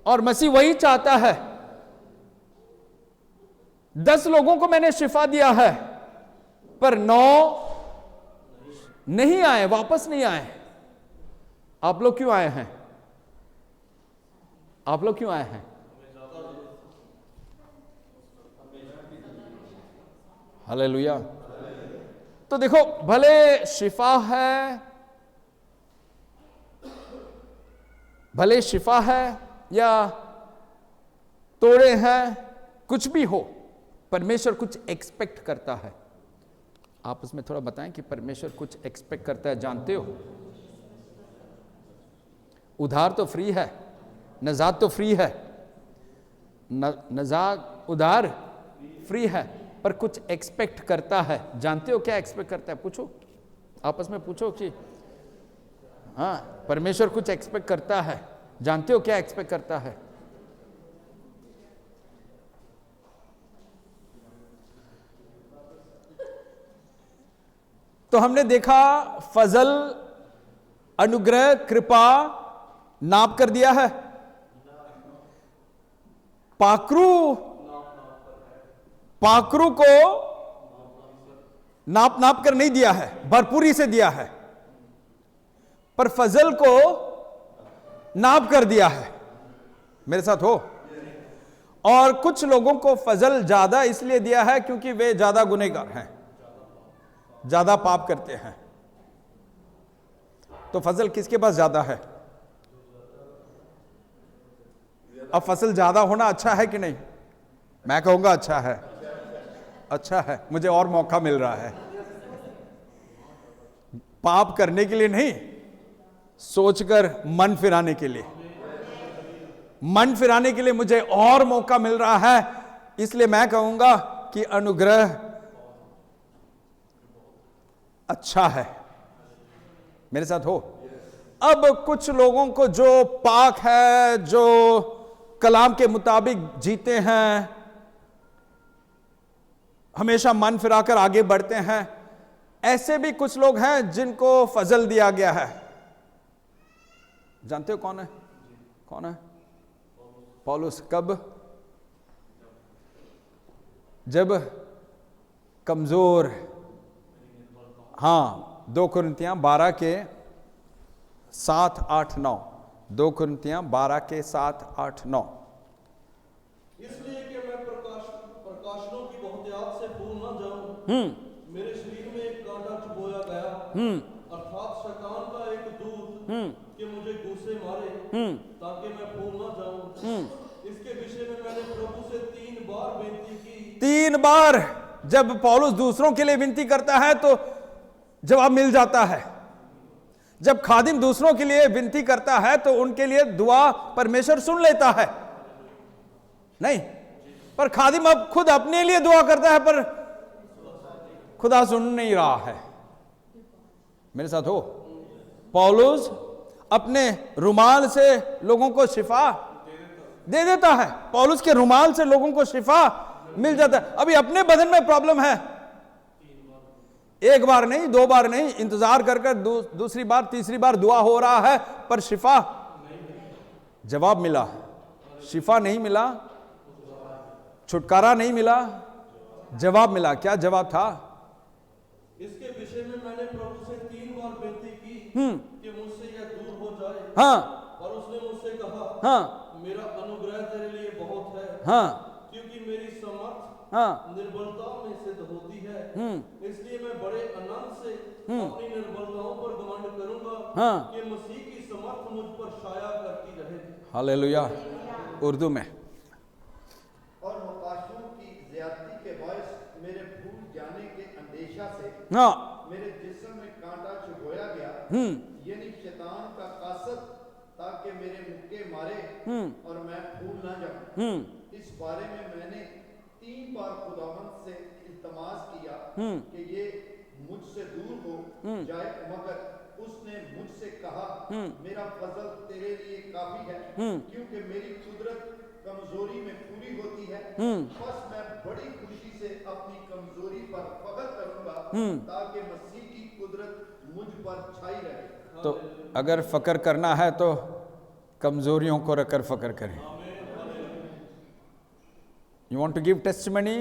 और मसीह वही चाहता है। 10 लोगों को मैंने शिफा दिया है, पर 9 नहीं आए, वापस नहीं आए। आप लोग क्यों आए हैं? आप लोग क्यों आए हैं? हालेलुया। तो देखो, भले शिफा है, भले शिफा है या तोड़े हैं, कुछ भी हो, परमेश्वर कुछ एक्सपेक्ट करता है। आप उसमें थोड़ा बताएं कि परमेश्वर कुछ एक्सपेक्ट करता है, जानते हो? उधार तो फ्री है, नजात तो फ्री है, नजात उधार फ्री है, पर कुछ एक्सपेक्ट करता है। जानते हो क्या एक्सपेक्ट करता है? पूछो, आपस में पूछो कि हाँ, परमेश्वर कुछ एक्सपेक्ट करता है। जानते हो क्या एक्सपेक्ट करता है? तो हमने देखा फजल, अनुग्रह, कृपा नाप कर दिया है। पाखरू को नाप कर नहीं दिया है, भरपूरी से दिया है, पर फजल को नाप कर दिया है। मेरे साथ हो? और कुछ लोगों को फजल ज्यादा इसलिए दिया है क्योंकि वे ज्यादा गुनहगार हैं, ज्यादा पाप करते हैं। तो फजल किसके पास ज्यादा है? अब फसल ज्यादा होना अच्छा है कि नहीं? मैं कहूंगा अच्छा है, अच्छा है, मुझे और मौका मिल रहा है पाप करने के लिए नहीं, सोचकर मन फिराने के लिए, मन फिराने के लिए मुझे और मौका मिल रहा है। इसलिए मैं कहूंगा कि अनुग्रह अच्छा है। मेरे साथ हो? अब कुछ लोगों को जो पाक है, जो कलाम के मुताबिक जीते हैं, हमेशा मन फिराकर आगे बढ़ते हैं, ऐसे भी कुछ लोग हैं जिनको फजल दिया गया है। जानते हो कौन है? कौन है? पौलुस। कब? जब कमजोर, हाँ, 2 कुरिन्थियां 12 के 7, 8, 9, 2 कुरिन्थियां 12 के 7, 8, 9। इसलिए कि मैं प्रकाशनों की बहुतायत से भूल न जाऊं, मेरे शरीर में एक कांटा चुभोया गया, अर्थात शैतान का एक दूत कि मुझे घूंसे मारे, ताकि मैं भूल न जाऊं। इसके विषय में मैंने प्रभु से 3 बार विनती की। 3 बार जब पौलुस दूसरों के लिए विनती करता है तो जवाब मिल जाता है। जब खादिम दूसरों के लिए विनती करता है तो उनके लिए दुआ परमेश्वर सुन लेता है, नहीं? पर खादिम अब खुद अपने लिए दुआ करता है, पर खुदा सुन नहीं रहा है। मेरे साथ हो? पौलुस अपने रुमाल से लोगों को शिफा दे देता है, पौलुस के रुमाल से लोगों को शिफा मिल जाता है। अभी अपने बदन में प्रॉब्लम है, 1 बार नहीं, 2 बार नहीं, इंतजार कर दूसरी बार, तीसरी बार दुआ हो रहा है, पर शिफा, जवाब मिला, शिफा नहीं मिला, छुटकारा नहीं मिला, जवाब मिला। क्या जवाब था? इसके विषय में मैंने प्रभु से 3 बार विनती की कि मुझसे यह दूर हो जाए। हाँ। और उसने मुझसे कहा, हाँ, मेरा अनुग्रह तेरे लिए बहुत है, हाँ, क्योंकि मेरी समर्थ, हाँ, निर्बलता में सिद्ध होती है। इसलिए मैं बड़े आनंद से अपनी निर्बलताओं पर घमंड करूंगा, हाँ, कि मसीह की समर्थ मुझ पर छाया करती रहे। हालेलुया। उर्दू में। और मुकाशों की ज्यादती के बायस मेरे भूल जाने के अंदेशा से, हाँ, मेरे जिस्म में कांटा चुभोया गया, यानी शैतान का कासद, ताकि मेरे मुक्के मारे और मैं भूल ना जाऊं। इस बारे में मैंने 3 बार खुदावंद से इल्तमास किया कि ये मुझसे दूर हो जाए, मगर उसने मुझसे कहा, मेरा फजल तेरे लिए काफी है, क्योंकि मेरी कुदरत कमजोरी में पूरी होती है। बस मैं बड़ी खुशी से अपनी कमजोरी पर फख्र करूंगा, ताकि मसीह की कुदरत मुझ पर छाई रहे। तो अगर फख्र करना है तो कमजोरियों को रखकर फख्र करें। You want to give testimony,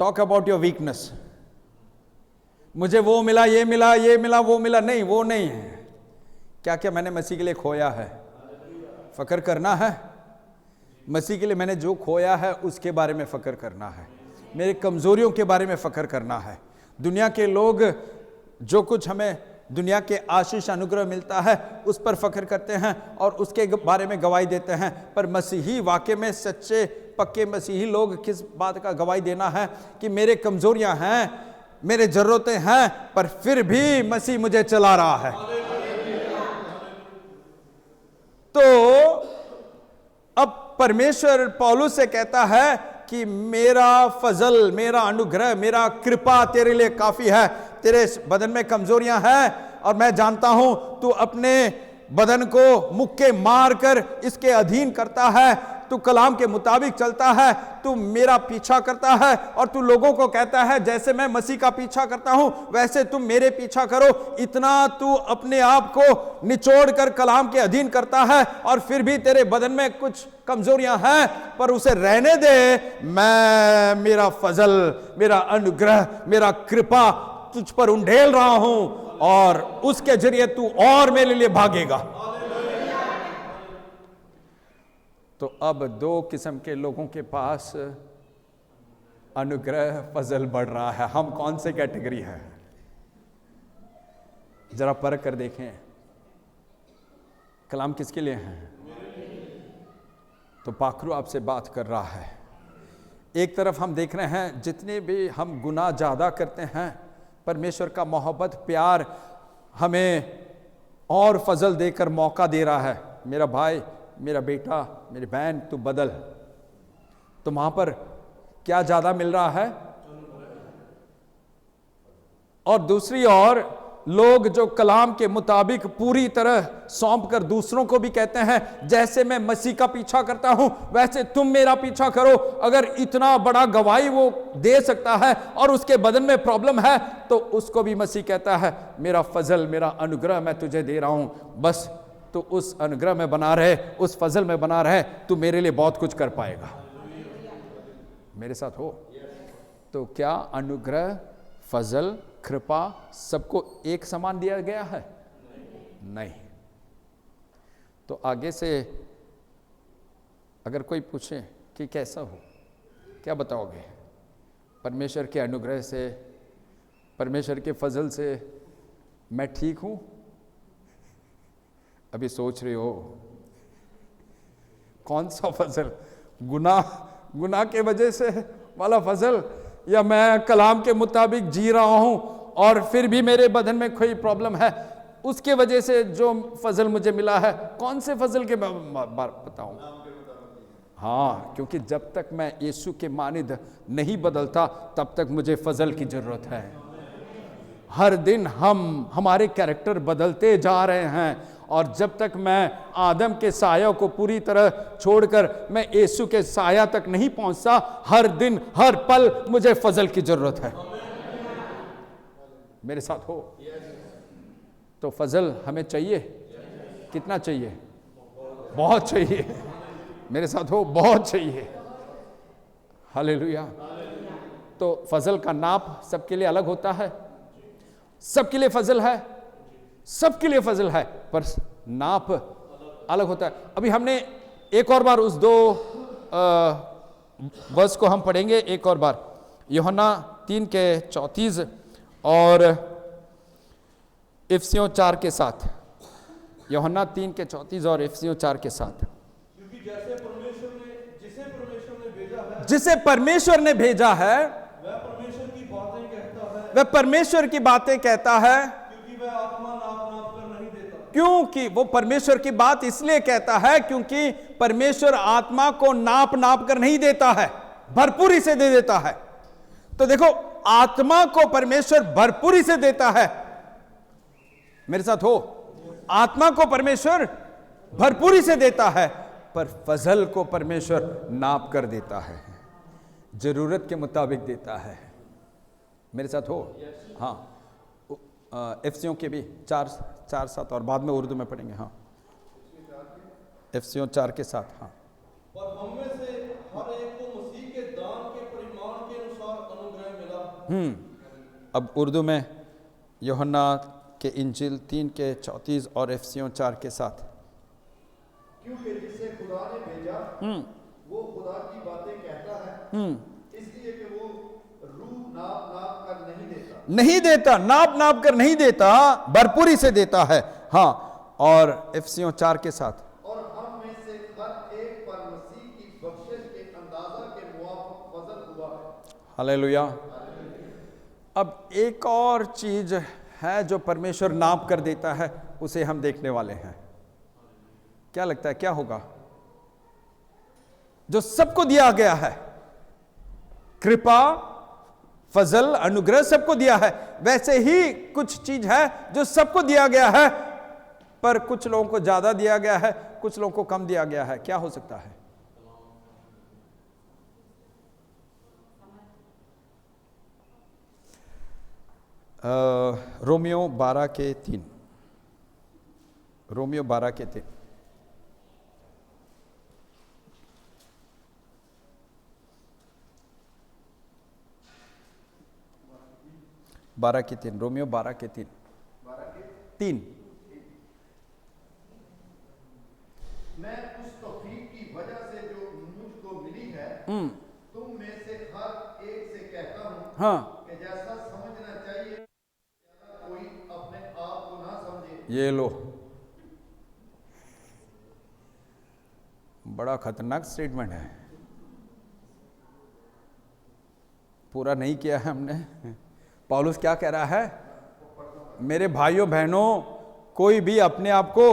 talk about your weakness. मुझे वो मिला, ये मिला, ये मिला, वो मिला, नहीं, वो नहीं है। क्या क्या मैंने मसीह के लिए खोया है, फख्र करना है। मसीह के लिए मैंने जो खोया है उसके बारे में फख्र करना है, मेरे कमजोरियों के बारे में फख्र करना है। दुनिया के लोग जो कुछ हमें दुनिया के आशीष अनुग्रह मिलता है उस पर फख्र करते हैं और उसके बारे में गवाही देते हैं, पर मसीही, वाकई में सच्चे पक्के मसीही लोग किस बात का गवाही देना है कि मेरे कमजोरियां हैं, मेरे जरूरतें हैं, पर फिर भी मसीह मुझे चला रहा है। तो अब परमेश्वर पौलुस से कहता है कि मेरा फजल, मेरा अनुग्रह, मेरा कृपा तेरे लिए काफी है। तेरे बदन में कमजोरियां हैं और मैं जानता हूं तू अपने बदन को मुक्के मारकर इसके अधीन करता है, तू कलाम के मुताबिक चलता है, तू मेरा पीछा करता है और तू लोगों को कहता है जैसे मैं मसीह का पीछा करता हूं वैसे तुम मेरे पीछा करो। इतना तू अपने आप को निचोड़ कर कलाम के अधीन करता है और फिर भी तेरे बदन में कुछ कमजोरियां हैं, पर उसे रहने दे। मैं मेरा फजल, मेरा अनुग्रह, मेरा कृपा तुझ पर उंडेल रहा हूं और उसके जरिए तू और मेरे लिए भागेगा। तो अब दो किस्म के लोगों के पास अनुग्रह फजल बढ़ रहा है। हम कौन से कैटेगरी है? जरा परख कर देखें, कलाम किसके लिए है? तो पाखरू आपसे बात कर रहा है। एक तरफ हम देख रहे हैं जितने भी हम गुनाह ज्यादा करते हैं, परमेश्वर का मोहब्बत प्यार हमें और फजल देकर मौका दे रहा है। मेरा भाई, मेरा बेटा, मेरी बहन, तू बदल। तो वहां पर क्या ज्यादा मिल रहा है? और दूसरी ओर लोग जो कलाम के मुताबिक पूरी तरह सौंप कर दूसरों को भी कहते हैं जैसे मैं मसीह का पीछा करता हूं वैसे तुम मेरा पीछा करो। अगर इतना बड़ा गवाही वो दे सकता है और उसके बदन में प्रॉब्लम है तो उसको भी मसीह कहता है मेरा फजल, मेरा अनुग्रह मैं तुझे दे रहा हूं, बस तो उस अनुग्रह में बना रहे, उस फजल में बना रहे, तू मेरे लिए बहुत कुछ कर पाएगा। मेरे साथ हो? तो क्या अनुग्रह, फजल, कृपा सबको एक समान दिया गया है? नहीं। तो आगे से अगर कोई पूछे कि कैसा हो, क्या बताओगे? परमेश्वर के अनुग्रह से, परमेश्वर के फजल से मैं ठीक हूं? अभी सोच रहे हो कौन सा फजल? गुनाह के वजह से वाला फजल, या मैं कलाम के मुताबिक जी रहा हूं और फिर भी मेरे बदन में कोई प्रॉब्लम है उसके वजह से जो फजल मुझे मिला है? कौन से फजल के बार बताऊं? हाँ, क्योंकि जब तक मैं यीशु के मानिद नहीं बदलता तब तक मुझे फजल की जरूरत है। हर दिन हमारे कैरेक्टर बदलते जा रहे हैं और जब तक मैं आदम के साया को पूरी तरह छोड़कर मैं यीशु के साया तक नहीं पहुंचता, हर दिन हर पल मुझे फजल की जरूरत है। मेरे साथ हो? तो फजल हमें चाहिए। कितना चाहिए? बहुत चाहिए। मेरे साथ हो? बहुत चाहिए। हालेलुया। तो फजल का नाप सबके लिए अलग होता है। सबके लिए फजल है, सबके लिए फजल है, पर नाप अलग होता है। अभी हमने एक और बार उस दो वर्स को हम पढ़ेंगे एक और बार, यूहन्ना 3:34 और इफिसियों 4 के साथ। यूहन्ना 3:34 और इफिसियों 4 के साथ। क्योंकि जिसे परमेश्वर ने भेजा है वह परमेश्वर की बातें कहता है, क्योंकि वो परमेश्वर की बात इसलिए कहता है क्योंकि परमेश्वर आत्मा को नाप नाप कर नहीं देता है, भरपूरी से दे देता है। तो देखो, आत्मा को परमेश्वर भरपूरी से देता है। मेरे साथ हो? आत्मा को परमेश्वर भरपूरी से देता है, पर फजल को परमेश्वर नाप कर देता है, जरूरत के मुताबिक देता है। मेरे साथ हो? हाँ, इफिसियों के भी 4:7 और बाद में उर्दू में पढ़ेंगे। हाँ, इफिसियों 4 के 7। हाँ, पर हम में से हर एक को मसीह के दान के परिमाण के अनुसार अनुग्रह मिला। अब उर्दू में यूहन्ना के इंजील 3:34 और इफिसियों 4 के 7। क्योंकि जिसे खुदा ने भेजा वो खुदा की बातें कहता है, इसलिए कि वो रूह नाप नाप कर नहीं देता, नाप नाप कर नहीं देता, भरपूरी से देता है। हाँ, और इफिसियों 4 के 7। और हम में से हर एक पर मसीह की बख्शिश के अंदाजा के मुआफिक फजल हुआ है। हालेलुया। अब एक और चीज है जो परमेश्वर नाप कर देता है, उसे हम देखने वाले हैं। क्या लगता है क्या होगा? जो सबको दिया गया है, कृपा, फजल, अनुग्रह सबको दिया है, वैसे ही कुछ चीज है जो सबको दिया गया है, पर कुछ लोगों को ज्यादा दिया गया है, कुछ लोगों को कम दिया गया है। क्या हो सकता है? Romeo 12:3, Romeo 12:3। रोमियो 12:3। मैं उस तौफीक की वजह से जो मुझको मिली है तुम में से हर एक से कहता हूँ हाँ, कि जैसा समझना चाहिए कोई अपने आप को ना समझे। ये लो, बड़ा खतरनाक स्टेटमेंट है। पूरा नहीं किया है हमने। पौलुस क्या कह रहा है? मेरे भाइयों बहनों, कोई भी अपने आप को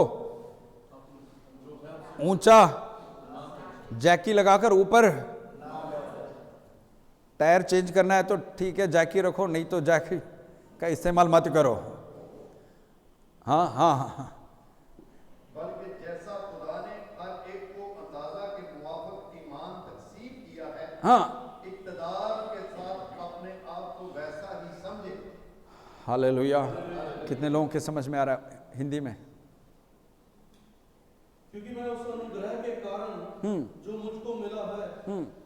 ऊंचा जैकी लगाकर ऊपर, टायर चेंज करना है तो ठीक है जैकी रखो, नहीं तो जैकी का इस्तेमाल मत करो। हाँ हाँ हाँ, बल्कि जैसा खुदा ने हर एक को अंदाजा के मुवाफिक ईमान तकसीम किया है, हाँ, इक़्तिदार के साथ अपने आप को वैसा ही समझे। हालेलुया। कितने लोगों के समझ में आ रहा है हिंदी में? क्योंकि मैं उस अनुग्रह के कारण जो मुझको मिला है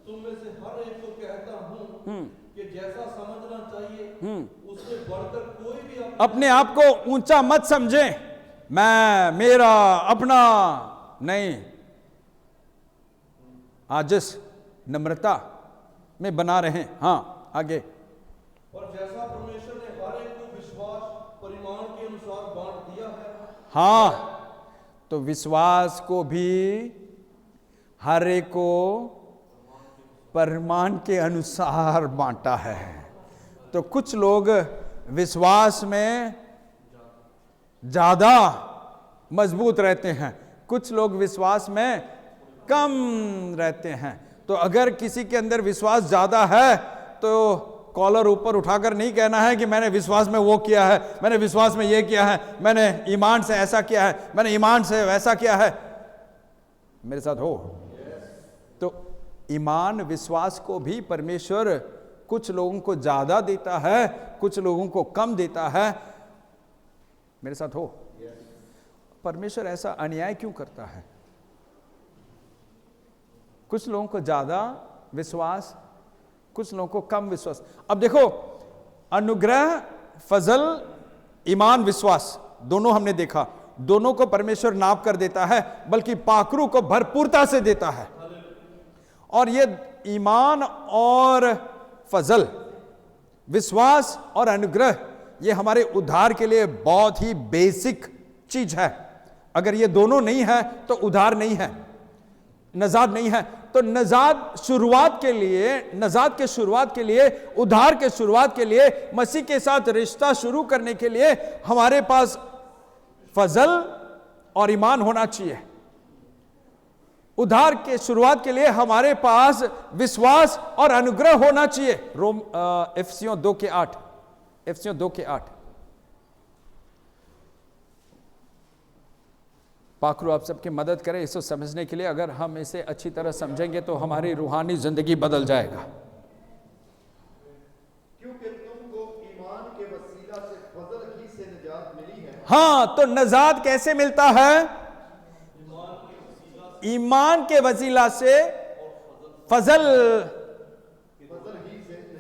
तुम में से हर एक को कहता हूँ कि जैसा समझना चाहिए उससे बढ़कर कोई भी अपने आप को ऊंचा मत समझे। मैं, मेरा, अपना नहीं। आजिज़, नम्रता में बना रहे। हाँ, आगे। और जैसा परमेश्वर ने हर एक को विश्वास परिमाण के अनुसार बांट दिया है। हाँ, तो विश्वास को भी हर एक को परिमाण के अनुसार बांटा है। तो कुछ लोग विश्वास में ज्यादा मजबूत रहते हैं, कुछ लोग विश्वास में कम रहते हैं। तो अगर किसी के अंदर विश्वास ज्यादा है तो कॉलर ऊपर उठाकर नहीं कहना है कि मैंने विश्वास में वो किया है, मैंने विश्वास में ये किया है, मैंने ईमान से ऐसा किया है, मैंने ईमान से वैसा किया है। मेरे साथ हो? तो ईमान, विश्वास को भी परमेश्वर कुछ लोगों को ज्यादा देता है, कुछ लोगों को कम देता है। मेरे साथ हो? परमेश्वर ऐसा अन्याय क्यों करता है? कुछ लोगों को ज्यादा विश्वास, कुछ लोगों को कम विश्वास। अब देखो, अनुग्रह, फजल, ईमान, विश्वास, दोनों हमने देखा, दोनों को परमेश्वर नाप कर देता है, बल्कि पाखरू को भरपूरता से देता है। और ये ईमान और फजल, विश्वास और अनुग्रह, ये हमारे उद्धार के लिए बहुत ही बेसिक चीज है। अगर ये दोनों नहीं है तो उद्धार नहीं है, नजात नहीं है। तो नजात शुरुआत के लिए, नजात के शुरुआत के लिए, उद्धार के शुरुआत के लिए, मसीह के साथ रिश्ता शुरू करने के लिए हमारे पास फजल और ईमान होना चाहिए। उद्धार के शुरुआत के लिए हमारे पास विश्वास और अनुग्रह होना चाहिए। इफिसियों 2:8, इफिसियों 2:8। पाखरू आप सबकी मदद करें इसको समझने के लिए। अगर हम इसे अच्छी तरह समझेंगे तो हमारी रूहानी जिंदगी बदल जाएगा। क्योंकि तुमको ईमान के वसीला से फजल ही से निजात मिली है। हाँ, तो नजात कैसे मिलता है? ईमान के वसीला से,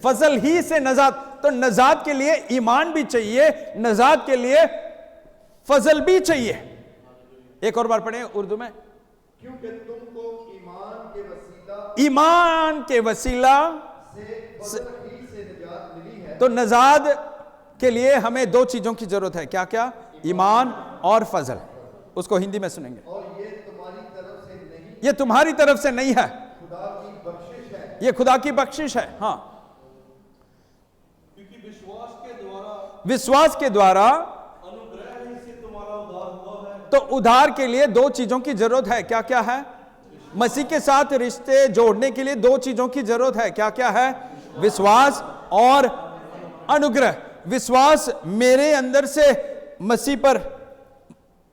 फजल ही से नजात। तो नजात के लिए ईमान भी चाहिए, नजात के लिए फजल भी चाहिए। एक और बार पढ़ें उर्दू में। क्योंकि तुमको ईमान के वसीला से फजल ही से निजात मिली है। तो नजात के लिए हमें दो चीजों की जरूरत है। क्या क्या? ईमान और फजल। उसको हिंदी में सुनेंगे। और ये तुम्हारी तरफ से नहीं, ये तुम्हारी तरफ से नहीं है, खुदा की बख्शिश है। ये खुदा की बख्शिश है। हाँ, क्योंकि विश्वास के द्वारा विश्वास के द्वारा अनुग्रह ही से तुम्हारा उद्धार हुआ है। तो उद्धार के लिए दो चीजों की जरूरत है। क्या क्या है? मसीह के साथ रिश्ते जोड़ने के लिए दो चीजों की जरूरत है। क्या क्या है? विश्वास और अनुग्रह। विश्वास मेरे अंदर से मसीह पर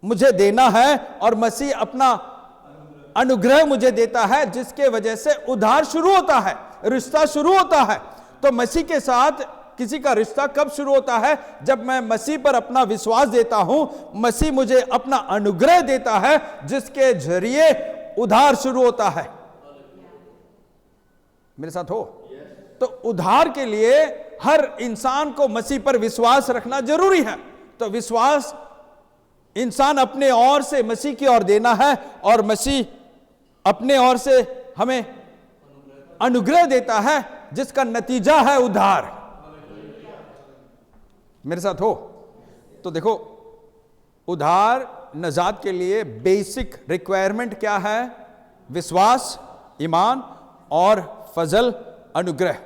मुझे देना है और मसीह अपना अनुग्रह मुझे देता है, जिसके वजह से उद्धार शुरू होता है, रिश्ता शुरू होता है। तो मसीह के साथ किसी का रिश्ता कब शुरू होता है? जब मैं मसीह पर अपना विश्वास देता हूं, मसीह मुझे अपना अनुग्रह देता है, जिसके जरिए उद्धार शुरू होता है। मेरे साथ हो? तो उद्धार के लिए हर इंसान को मसीह पर विश्वास रखना जरूरी है। तो विश्वास इंसान अपने ओर से मसीह की ओर देना है और मसीह अपने ओर से हमें अनुग्रह देता है, जिसका नतीजा है उद्धार। मेरे साथ हो? तो देखो, उद्धार नजात के लिए बेसिक रिक्वायरमेंट क्या है? विश्वास, ईमान और फजल, अनुग्रह।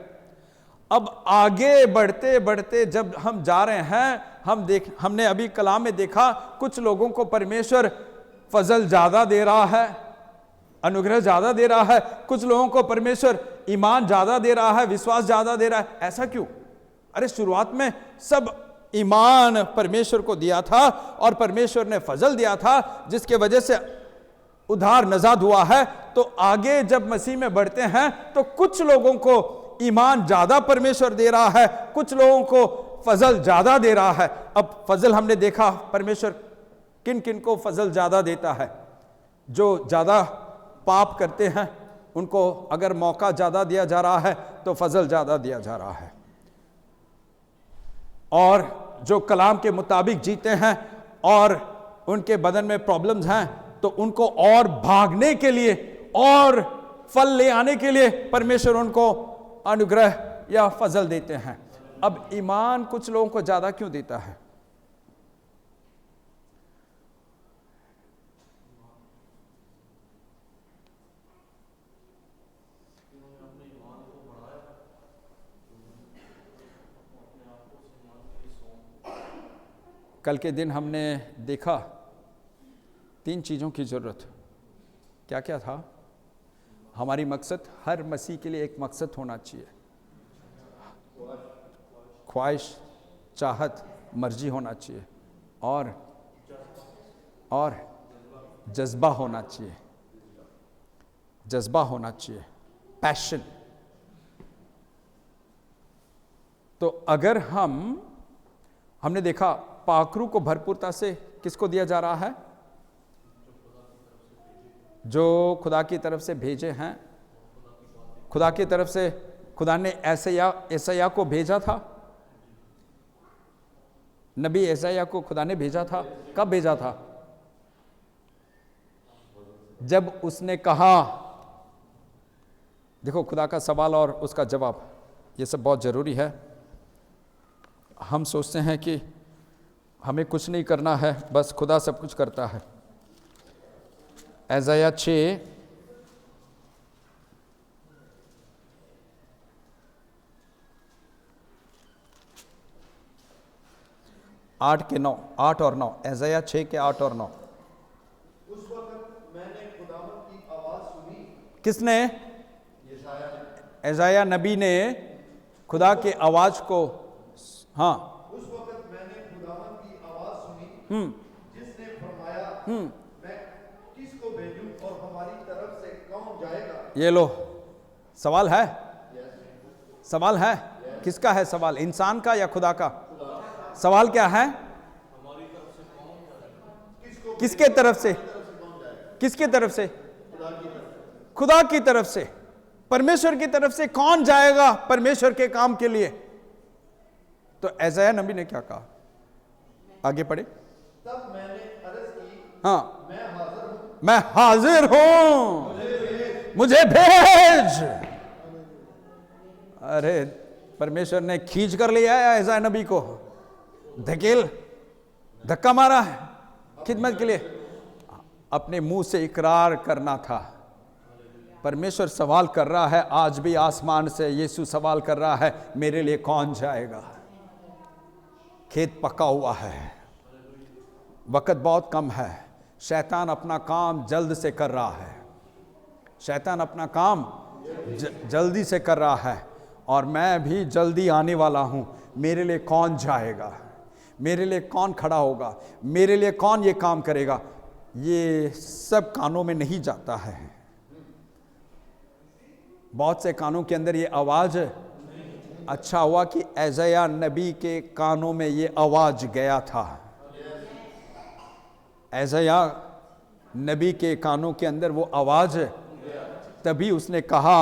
अब आगे बढ़ते बढ़ते जब हम जा रहे हैं, हमने अभी कलाम में देखा कुछ लोगों को परमेश्वर फजल ज्यादा दे रहा है, अनुग्रह ज्यादा दे रहा है, कुछ लोगों को परमेश्वर ईमान ज्यादा दे रहा है, विश्वास ज्यादा दे रहा है। ऐसा क्यों? अरे शुरुआत में सब ईमान परमेश्वर को दिया था और परमेश्वर ने फजल दिया था, जिसके वजह से उद्धार नजात हुआ है। तो आगे जब मसीह में बढ़ते हैं तो कुछ लोगों को ईमान ज्यादा परमेश्वर दे रहा है, कुछ लोगों को फजल ज्यादा दे रहा है। अब फजल हमने देखा परमेश्वर किन किन को फजल ज्यादा देता है। जो ज्यादा पाप करते हैं उनको अगर मौका ज्यादा दिया जा रहा है तो फजल ज्यादा दिया जा रहा है, और जो कलाम के मुताबिक जीते हैं और उनके बदन में प्रॉब्लम्स हैं तो उनको और भागने के लिए और फल ले आने के लिए परमेश्वर उनको अनुग्रह या फजल देते हैं। अब ईमान कुछ लोगों को ज्यादा क्यों देता है? कल के दिन हमने देखा 3 चीज़ों की ज़रूरत। क्या क्या था? हमारी मकसद, हर मसीह के लिए एक मकसद होना चाहिए। ख्वाहिश, चाहत, मर्जी होना चाहिए और जज्बा होना चाहिए। जज्बा होना चाहिए, पैशन। तो अगर हमने देखा पाखरू को भरपूरता से किसको दिया जा रहा है? जो खुदा की तरफ से भेजे हैं। खुदा की तरफ से खुदा ने एसाया को भेजा था। नबी एसाया को खुदा ने भेजा था। कब भेजा था? जब उसने कहा, देखो खुदा का सवाल और उसका जवाब, ये सब बहुत जरूरी है। हम सोचते हैं कि हमें कुछ नहीं करना है, बस खुदा सब कुछ करता है। एसाया 6 8 और 9। एसाया 6 के 8 और 9। उस वक्त मैंने खुदावंद की आवाज सुनी। किसने? एसाया नबी ने खुदा के आवाज को, हाँ, उस वक्त मैंने खुदावंद की आवाज सुनी जिसने फरमाया, मैं किसको भेजूं और हमारी तरफ से कौन जाएगा? ये लो, सवाल है। सवाल है। किसका है सवाल? इंसान का या खुदा का? सवाल क्या है? किसके तरफ से? किसके तरफ से? खुदा की तरफ से। परमेश्वर की तरफ से कौन जाएगा परमेश्वर के काम के लिए? तो एसाया नबी ने क्या कहा? आगे पढ़े। तब मैंने अर्ज की, हाँ, मैं हाजिर हूं, मुझे भेज। अरे परमेश्वर ने खींच कर लिया है एसाया नबी को, धक्का मारा है खिदमत के लिए। अपने मुंह से इकरार करना था। परमेश्वर सवाल कर रहा है आज भी आसमान से। यीशु सवाल कर रहा है, मेरे लिए कौन जाएगा? खेत पका हुआ है, वक्त बहुत कम है, शैतान अपना काम जल्द से कर रहा है, शैतान अपना काम जल्दी से कर रहा है, और मैं भी जल्दी आने वाला हूं। मेरे लिए कौन जाएगा, मेरे लिए कौन खड़ा होगा, मेरे लिए कौन ये काम करेगा, ये सब कानों में नहीं जाता है। बहुत से कानों के अंदर ये आवाज, अच्छा हुआ कि यशायाह नबी के कानों में ये आवाज गया था। यशायाह नबी के कानों के अंदर वो आवाज, तभी उसने कहा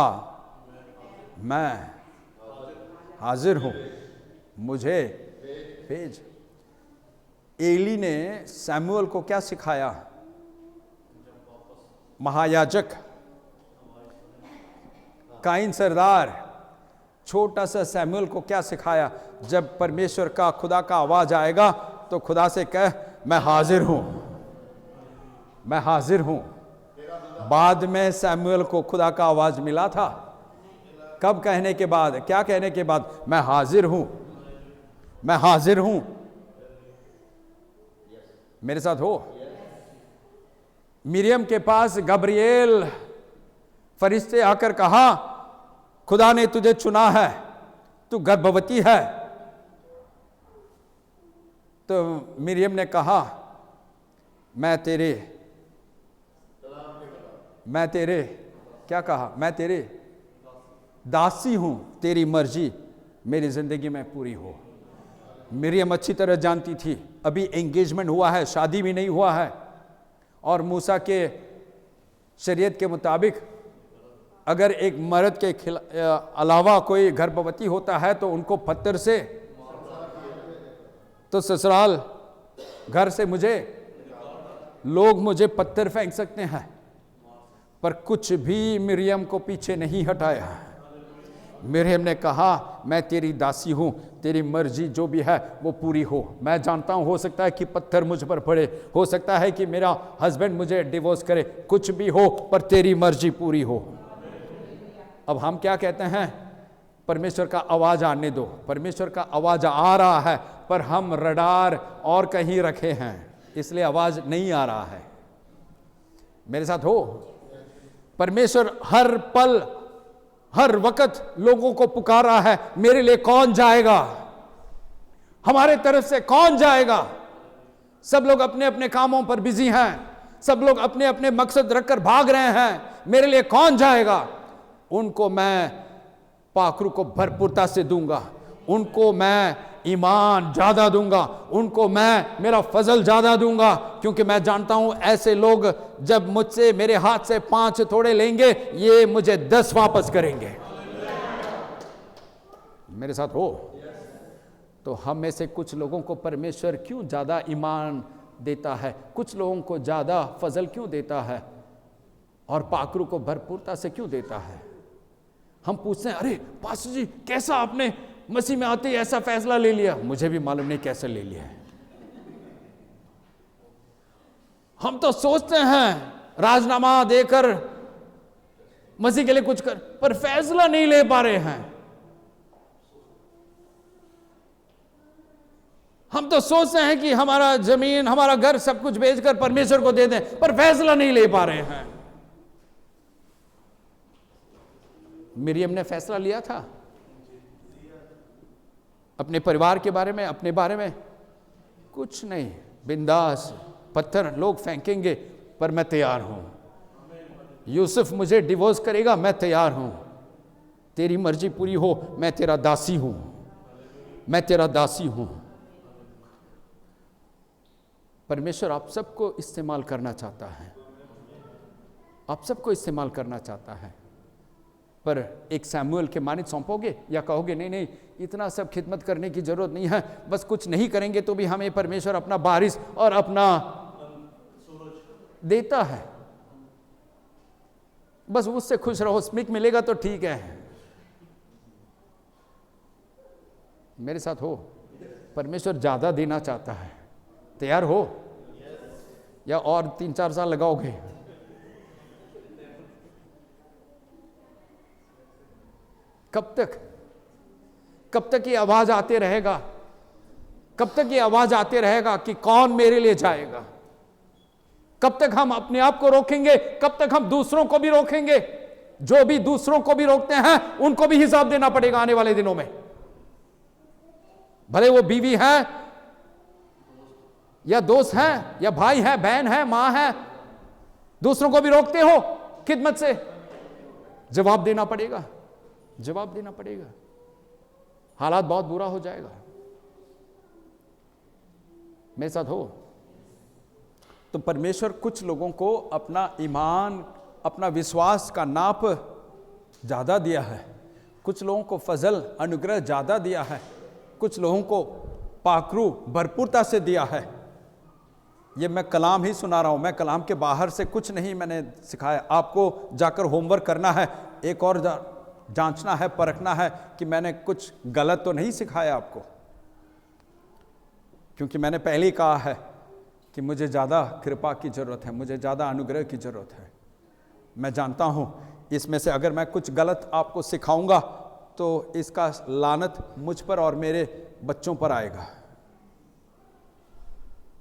मैं हाजिर हूं, मुझे भेज। एली ने सैमुअल को क्या सिखाया? महायाजक काइन सरदार छोटा सा सैमुअल को क्या सिखाया? जब परमेश्वर का, खुदा का आवाज आएगा तो खुदा से कह मैं हाजिर हूं, मैं हाजिर हूं। बाद में सैमुअल को खुदा का आवाज मिला था। कब कहने के बाद? क्या कहने के बाद? मैं हाजिर हूं, मैं हाजिर हूं। मेरे साथ हो? मिरियम के पास गब्रिएल फरिश्ते आकर कहा खुदा ने तुझे चुना है, तू गर्भवती है। तो मिरियम ने कहा मैं तेरे क्या कहा? मैं तेरे दासी हूं, तेरी मर्जी मेरी जिंदगी में पूरी हो। मिरियम अच्छी तरह जानती थी अभी एंगेजमेंट हुआ है, शादी भी नहीं हुआ है, और मूसा के शरीयत के मुताबिक अगर एक मर्द के अलावा कोई गर्भवती होता है तो उनको पत्थर से, तो ससुराल घर से लोग मुझे पत्थर फेंक सकते हैं, पर कुछ भी मिरियम को पीछे नहीं हटाया। मिरियम ने कहा मैं तेरी दासी हूं, तेरी मर्जी जो भी है वो पूरी हो। मैं जानता हूं हो सकता है कि पत्थर मुझ पर पड़े, हो सकता है कि मेरा हस्बैंड मुझे डिवोर्स करे, कुछ भी हो, पर तेरी मर्जी पूरी हो। अब हम क्या कहते हैं? परमेश्वर का आवाज आने दो। परमेश्वर का आवाज आ रहा है, पर हम रडार और कहीं रखे हैं, इसलिए आवाज नहीं आ रहा है। मेरे साथ हो? परमेश्वर हर पल हर वक्त लोगों को पुकार रहा है, मेरे लिए कौन जाएगा, हमारे तरफ से कौन जाएगा। सब लोग अपने अपने कामों पर बिजी हैं, सब लोग अपने अपने मकसद रखकर भाग रहे हैं, मेरे लिए कौन जाएगा। उनको मैं पाखरू को भरपूरता से दूंगा, उनको मैं ईमान ज्यादा दूंगा, उनको मैं मेरा फजल ज्यादा दूंगा, क्योंकि मैं जानता हूं ऐसे लोग जब मुझसे मेरे हाथ से 5 थोड़े लेंगे, ये मुझे 10 वापस करेंगे। मेरे साथ हो? तो हम में से कुछ लोगों को परमेश्वर क्यों ज्यादा ईमान देता है, कुछ लोगों को ज्यादा फजल क्यों देता है, और पाखरू को भरपूरता से क्यों देता है। हम पूछते हैं अरे पास्टर जी कैसा आपने मसीह में आते ही ऐसा फैसला ले लिया? मुझे भी मालूम नहीं कैसे ले लिया है। हम तो सोचते हैं राजनामा देकर मसीह के लिए कुछ कर, पर फैसला नहीं ले पा रहे हैं। हम तो सोचते हैं कि हमारा जमीन, हमारा घर सब कुछ बेचकर परमेश्वर को दे दें, पर फैसला नहीं ले पा रहे हैं। मिरियम ने फैसला लिया था अपने परिवार के बारे में, अपने बारे में कुछ नहीं, बिंदास, पत्थर लोग फेंकेंगे पर मैं तैयार हूं। यूसुफ मुझे डिवोर्स करेगा, मैं तैयार हूं, तेरी मर्जी पूरी हो, मैं तेरा दासी हूं, मैं तेरा दासी हूं। परमेश्वर आप सबको इस्तेमाल करना चाहता है, आप सबको इस्तेमाल करना चाहता है, पर एक सैमुअल के मानित सौंपोगे या कहोगे नहीं नहीं इतना सब खिदमत करने की जरूरत नहीं है, बस कुछ नहीं करेंगे तो भी हमें परमेश्वर अपना बारिश और अपना देता है, बस उससे खुश रहो, स्मिक मिलेगा तो ठीक है। मेरे साथ हो? परमेश्वर ज्यादा देना चाहता है, तैयार हो या और 3-4 साल लगाओगे? कब तक ये आवाज आते रहेगा? कब तक ये आवाज आते रहेगा कि कौन मेरे लिए जाएगा? कब तक हम अपने आप को रोकेंगे? कब तक हम दूसरों को भी रोकेंगे? जो भी दूसरों को भी रोकते हैं उनको भी हिसाब देना पड़ेगा आने वाले दिनों में। भले वो बीवी है या दोस्त है या भाई है, बहन है, मां है, दूसरों को भी रोकते हो खिदमत से, जवाब देना पड़ेगा, जवाब देना पड़ेगा। हालात बहुत बुरा हो जाएगा। मेरे साथ हो? तो परमेश्वर कुछ लोगों को अपना ईमान, अपना विश्वास का नाप ज्यादा दिया है, कुछ लोगों को फजल अनुग्रह ज्यादा दिया है, कुछ लोगों को पाखरू भरपूरता से दिया है। ये मैं कलाम ही सुना रहा हूं, मैं कलाम के बाहर से कुछ नहीं मैंने सिखाया। आपको जाकर होमवर्क करना है, एक और जांचना है, परखना है कि मैंने कुछ गलत तो नहीं सिखाया आपको, क्योंकि मैंने पहले ही कहा है कि मुझे ज़्यादा कृपा की ज़रूरत है, मुझे ज़्यादा अनुग्रह की ज़रूरत है। मैं जानता हूं इसमें से अगर मैं कुछ गलत आपको सिखाऊंगा तो इसका लानत मुझ पर और मेरे बच्चों पर आएगा।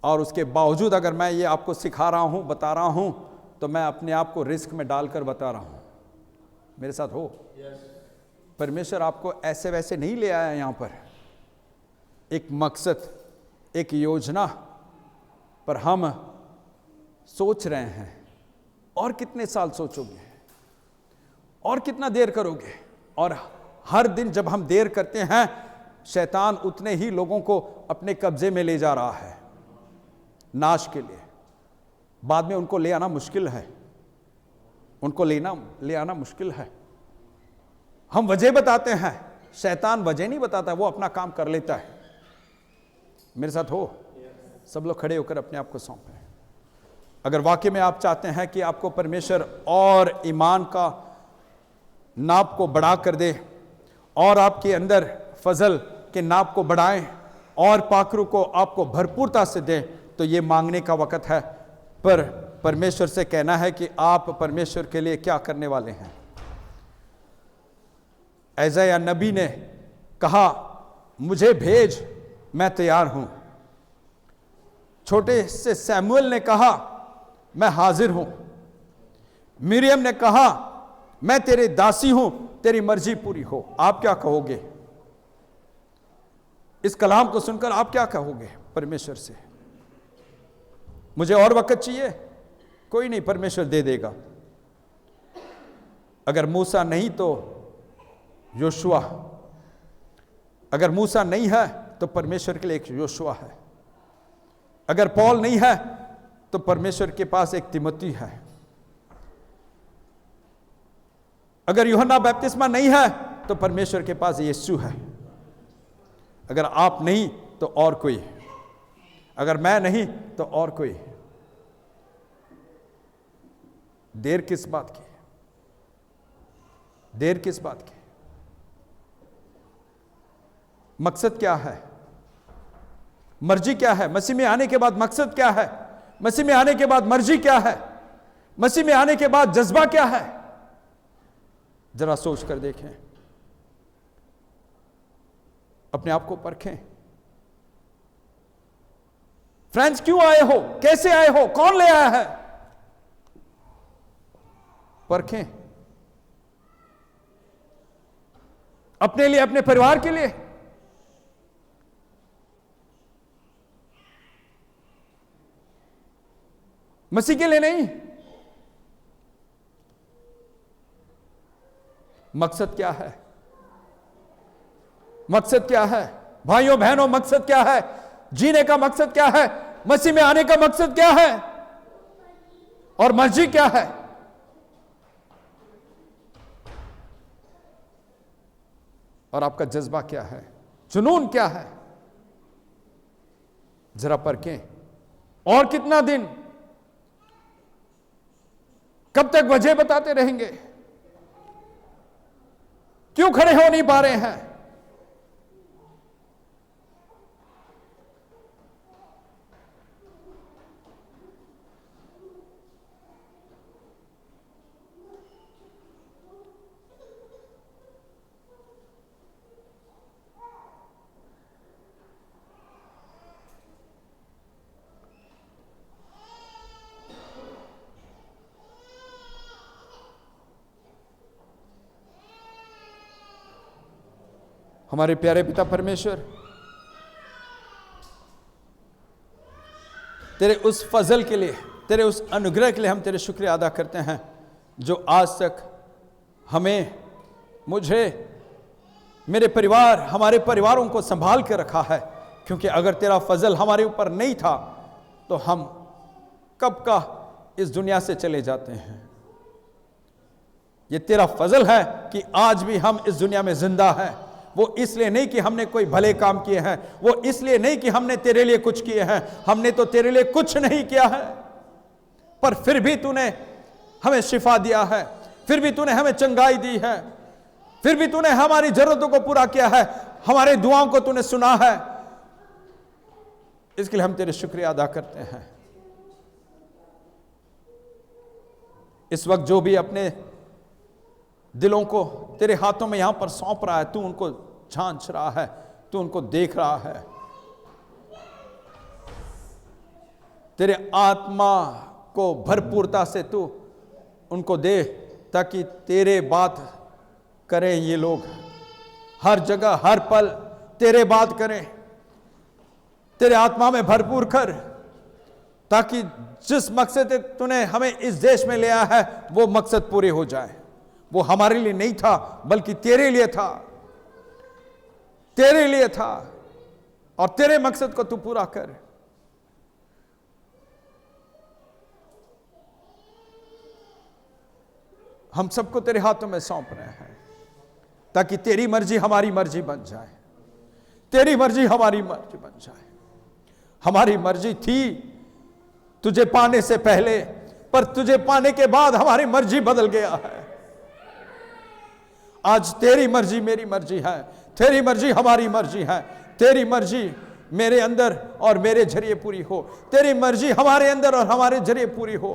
और उसके बावजूद अगर मैं ये आपको सिखा रहा हूं, बता रहा हूं, तो मैं अपने आप को रिस्क में डालकर बता रहा हूं। मेरे साथ हो? परमेश्वर आपको ऐसे वैसे नहीं ले आया यहां पर, एक मकसद, एक योजना पर हम सोच रहे हैं। और कितने साल सोचोगे? और कितना देर करोगे? और हर दिन जब हम देर करते हैं, शैतान उतने ही लोगों को अपने कब्जे में ले जा रहा है नाश के लिए। बाद में उनको ले आना मुश्किल है, उनको ले आना मुश्किल है। हम वजह बताते हैं, शैतान वजह नहीं बताता, वो अपना काम कर लेता है। मेरे साथ हो? सब लोग खड़े होकर अपने आप को सौंपें। अगर वाकई में आप चाहते हैं कि आपको परमेश्वर और ईमान का नाप को बढ़ा कर दे और आपके अंदर फजल के नाप को बढ़ाएं और पाखरू को आपको भरपूरता से दे, तो ये मांगने का वक़्त है। पर परमेश्वर से कहना है कि आप परमेश्वर के लिए क्या करने वाले हैं। यशायाह नबी ने कहा, मुझे भेज, मैं तैयार हूं। छोटे से सैमुअल ने कहा, मैं हाजिर हूं। मिरियम ने कहा, मैं तेरे दासी हूं, तेरी मर्जी पूरी हो। आप क्या कहोगे? इस कलाम को सुनकर आप क्या कहोगे परमेश्वर से? मुझे और वक्त चाहिए? कोई नहीं, परमेश्वर दे देगा। अगर मूसा नहीं तो योशुआ, अगर मूसा नहीं है तो परमेश्वर के लिए एक योशुआ है। अगर पौल नहीं है तो परमेश्वर के पास एक तिमोथी है। अगर यूहन्ना बपतिस्मा नहीं है तो परमेश्वर के पास यीशु है। अगर आप नहीं तो और कोई, अगर मैं नहीं तो और कोई। देर किस बात की? देर किस बात की? मकसद क्या है? मर्जी क्या है? मसीह में आने के बाद मकसद क्या है? मसीह में आने के बाद मर्जी क्या है? मसीह में आने के बाद जज्बा क्या है? जरा सोच कर देखें, अपने आप को परखें। फ्रेंड्स, क्यों आए हो? कैसे आए हो? कौन ले आया है? परखें, अपने लिए, अपने परिवार के लिए। मसीह के लिए नहीं। मकसद क्या है? मकसद क्या है भाइयों बहनों? मकसद क्या है? जीने का मकसद क्या है? मसीह में आने का मकसद क्या है? और मर्जी क्या है? और आपका जज्बा क्या है? जुनून क्या है? जरा परखें। और कितना दिन? कब तक वजह बताते रहेंगे? क्यों खड़े हो नहीं पा रहे हैं? हमारे प्यारे पिता परमेश्वर, तेरे उस फजल के लिए, तेरे उस अनुग्रह के लिए हम तेरे शुक्रिया अदा करते हैं जो आज तक हमें, मुझे, मेरे परिवार, हमारे परिवारों को संभाल के रखा है। क्योंकि अगर तेरा फजल हमारे ऊपर नहीं था तो हम कब का इस दुनिया से चले जाते हैं। ये तेरा फजल है कि आज भी हम इस दुनिया में जिंदा हैं। वो इसलिए नहीं कि हमने कोई भले काम किए हैं, वो इसलिए नहीं कि हमने तेरे लिए कुछ किए हैं, हमने तो तेरे लिए कुछ नहीं किया है, पर फिर भी तूने हमें शिफा दिया है, फिर भी तूने हमें चंगाई दी है, फिर भी तूने हमारी जरूरतों को पूरा किया है, हमारे दुआओं को तूने सुना है। इसके लिए हम तेरे शुक्रिया अदा करते हैं। इस वक्त जो भी अपने दिलों को तेरे हाथों में यहां पर सौंप रहा है, तू उनको जांच रहा है, तू उनको देख रहा है। तेरे आत्मा को भरपूरता से तू उनको दे, ताकि तेरे बात करें ये लोग, हर जगह हर पल तेरे बात करें, तेरे आत्मा में भरपूर कर, ताकि जिस मकसद से तूने हमें इस देश में ले आया है वो मकसद पूरे हो जाए। वो हमारे लिए नहीं था बल्कि तेरे लिए था, तेरे लिए था, और तेरे मकसद को तू पूरा कर। हम सबको तेरे हाथों में सौंप रहे हैं ताकि तेरी मर्जी हमारी मर्जी बन जाए, तेरी मर्जी हमारी मर्जी बन जाए। हमारी मर्जी थी तुझे पाने से पहले, पर तुझे पाने के बाद हमारी मर्जी बदल गया है। आज तेरी मर्जी मेरी मर्जी है, तेरी मर्जी हमारी मर्जी है। तेरी मर्जी मेरे अंदर और मेरे जरिए पूरी हो, तेरी मर्जी हमारे अंदर और हमारे जरिए पूरी हो।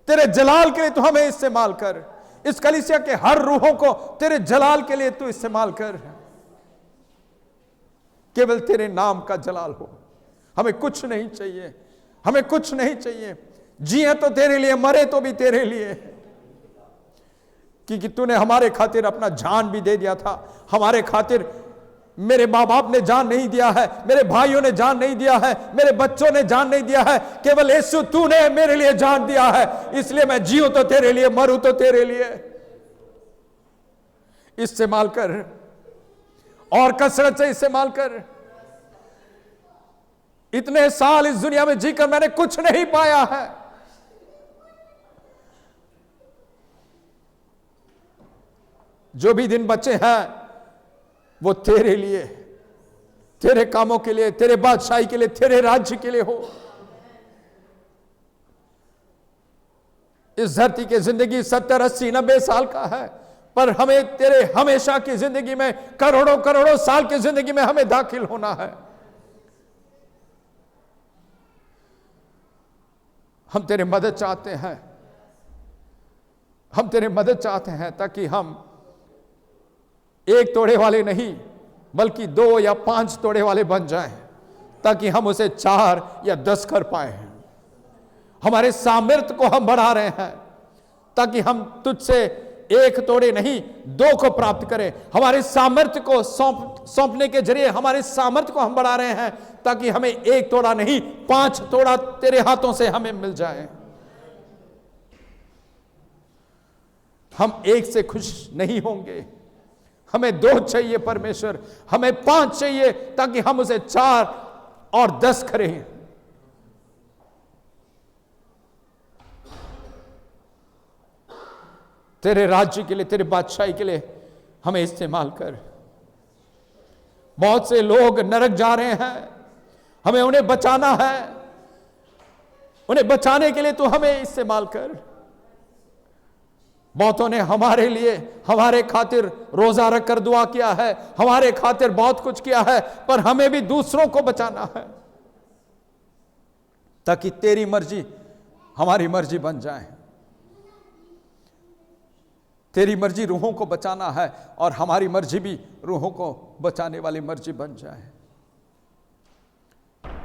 तेरे जलाल के लिए तू हमें इस्तेमाल कर, इस कलीसिया के हर रूहों को तेरे जलाल के लिए तू इस्तेमाल कर। केवल तेरे नाम का जलाल हो। हमें कुछ नहीं चाहिए, हमें कुछ नहीं चाहिए। जिए तो तेरे लिए, मरे तो भी तेरे लिए, क्योंकि तूने हमारे खातिर अपना जान भी दे दिया था। हमारे खातिर मेरे माँ बाप ने जान नहीं दिया है, मेरे भाइयों ने जान नहीं दिया है, मेरे बच्चों ने जान नहीं दिया है, केवल यीशु तूने मेरे लिए जान दिया है। इसलिए मैं जीऊं तो तेरे लिए, मरूं तो तेरे लिए। इस्तेमाल कर और कसरत से इस्तेमाल कर। इतने साल इस दुनिया में जीकर मैंने कुछ नहीं पाया है, जो भी दिन बचे हैं वो तेरे लिए, तेरे कामों के लिए, तेरे बादशाही के लिए, तेरे राज्य के लिए हो। इस धरती की जिंदगी 70, 80, 90 साल का है, पर हमें तेरे हमेशा की जिंदगी में, करोड़ों करोड़ों साल की जिंदगी में हमें दाखिल होना है। हम तेरे मदद चाहते हैं, हम तेरे मदद चाहते हैं, ताकि हम एक तोड़े वाले नहीं बल्कि 2 या 5 तोड़े वाले बन जाएं, ताकि हम उसे 4 या 10 कर पाए। हमारे सामर्थ्य को हम बढ़ा रहे हैं ताकि हम तुझसे 1 तोड़े नहीं 2 को प्राप्त करें। हमारे सामर्थ्य को सौंपने के जरिए हमारे सामर्थ्य को हम बढ़ा रहे हैं, ताकि हमें 1 तोड़ा नहीं 5 तोड़ा तेरे हाथों से हमें मिल जाए। हम 1 से खुश नहीं होंगे, हमें 2 चाहिए परमेश्वर, हमें 5 चाहिए, ताकि हम उसे 4 और 10 करें। तेरे राज्य के लिए, तेरे बादशाही के लिए हमें इस्तेमाल कर। बहुत से लोग नरक जा रहे हैं, हमें उन्हें बचाना है। उन्हें बचाने के लिए तू हमें इस्तेमाल कर। बहुतों ने हमारे लिए, हमारे खातिर रोजा रख कर दुआ किया है, हमारे खातिर बहुत कुछ किया है, पर हमें भी दूसरों को बचाना है, ताकि तेरी मर्जी हमारी मर्जी बन जाए। तेरी मर्जी रूहों को बचाना है और हमारी मर्जी भी रूहों को बचाने वाली मर्जी बन जाए।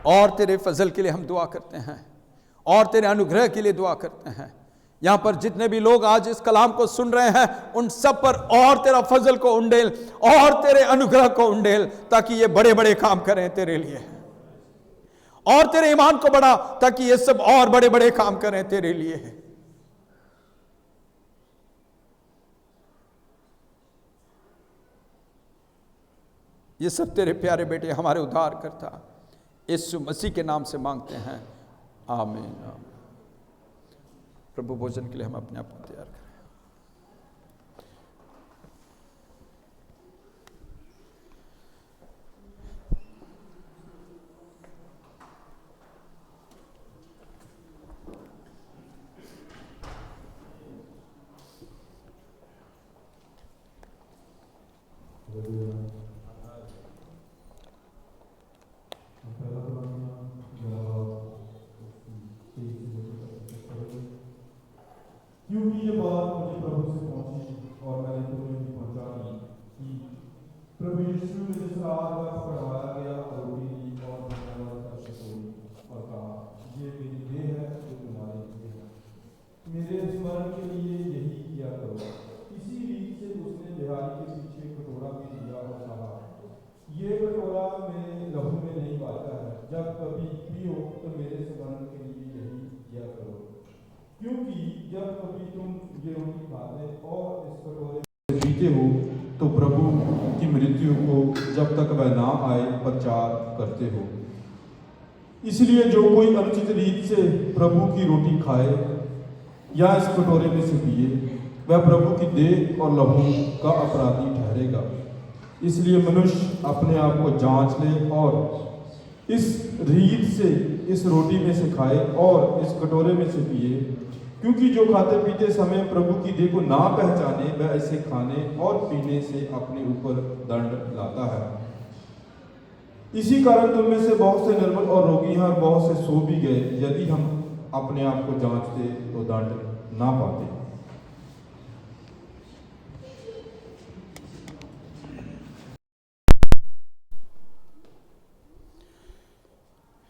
और तेरे फजल के लिए हम दुआ करते हैं, और तेरे अनुग्रह के लिए दुआ करते हैं। यहां पर जितने भी लोग आज इस कलाम को सुन रहे हैं उन सब पर और तेरा फजल को उंडेल और तेरे अनुग्रह को उंडेल, ताकि ये बड़े बड़े काम करें तेरे लिए, और तेरे ईमान को बढ़ा ताकि ये सब और बड़े बड़े काम करें तेरे लिए। ये सब तेरे प्यारे बेटे हमारे उद्धार करता यीशु मसीह के नाम से मांगते हैं, आमीन आमीन। प्रभु भोजन के लिए हम अपने आप को तैयार करें। क्योंकि ये बात मुझे प्रभु से पहुंची और मैंने तुम्हें भी पहुंचा दी कि प्रभु यीशु ने जिस रात का पढ़ाया गया रोटी ली और धन्यवाद करके तोड़ी और कहा, ये मेरी देह है जो तुम्हारे लिए है, मेरे स्मरण के लिए यही किया करो। इसी रीत से उसने बिहारी के पीछे कटोरा भी दिया और कहा, ये कटोरा मेरे लहू में नहीं बहता है, जब कभी पियो तो मेरे स्मरण के लिए यही किया करो। क्योंकि जब कभी तुम ये रोटी खाते और इस कटोरे से पीते हो तो प्रभु की मृत्यु को जब तक वह ना आए प्रचार करते हो। इसलिए जो कोई अनुचित रीत से प्रभु की रोटी खाए या इस कटोरे में से पिए, वह प्रभु की देह और लहू का अपराधी ठहरेगा। इसलिए मनुष्य अपने आप को जांच ले और इस रीत से इस रोटी में से खाए और इस कटोरे में से पिए, क्योंकि जो खाते पीते समय प्रभु की देह को ना पहचाने वह इसे खाने और पीने से अपने ऊपर दंड लाता है। इसी कारण तुम में से बहुत से निर्बल और रोगी हैं और बहुत से सो भी गए। यदि हम अपने आप को जांचते तो दंड ना पाते।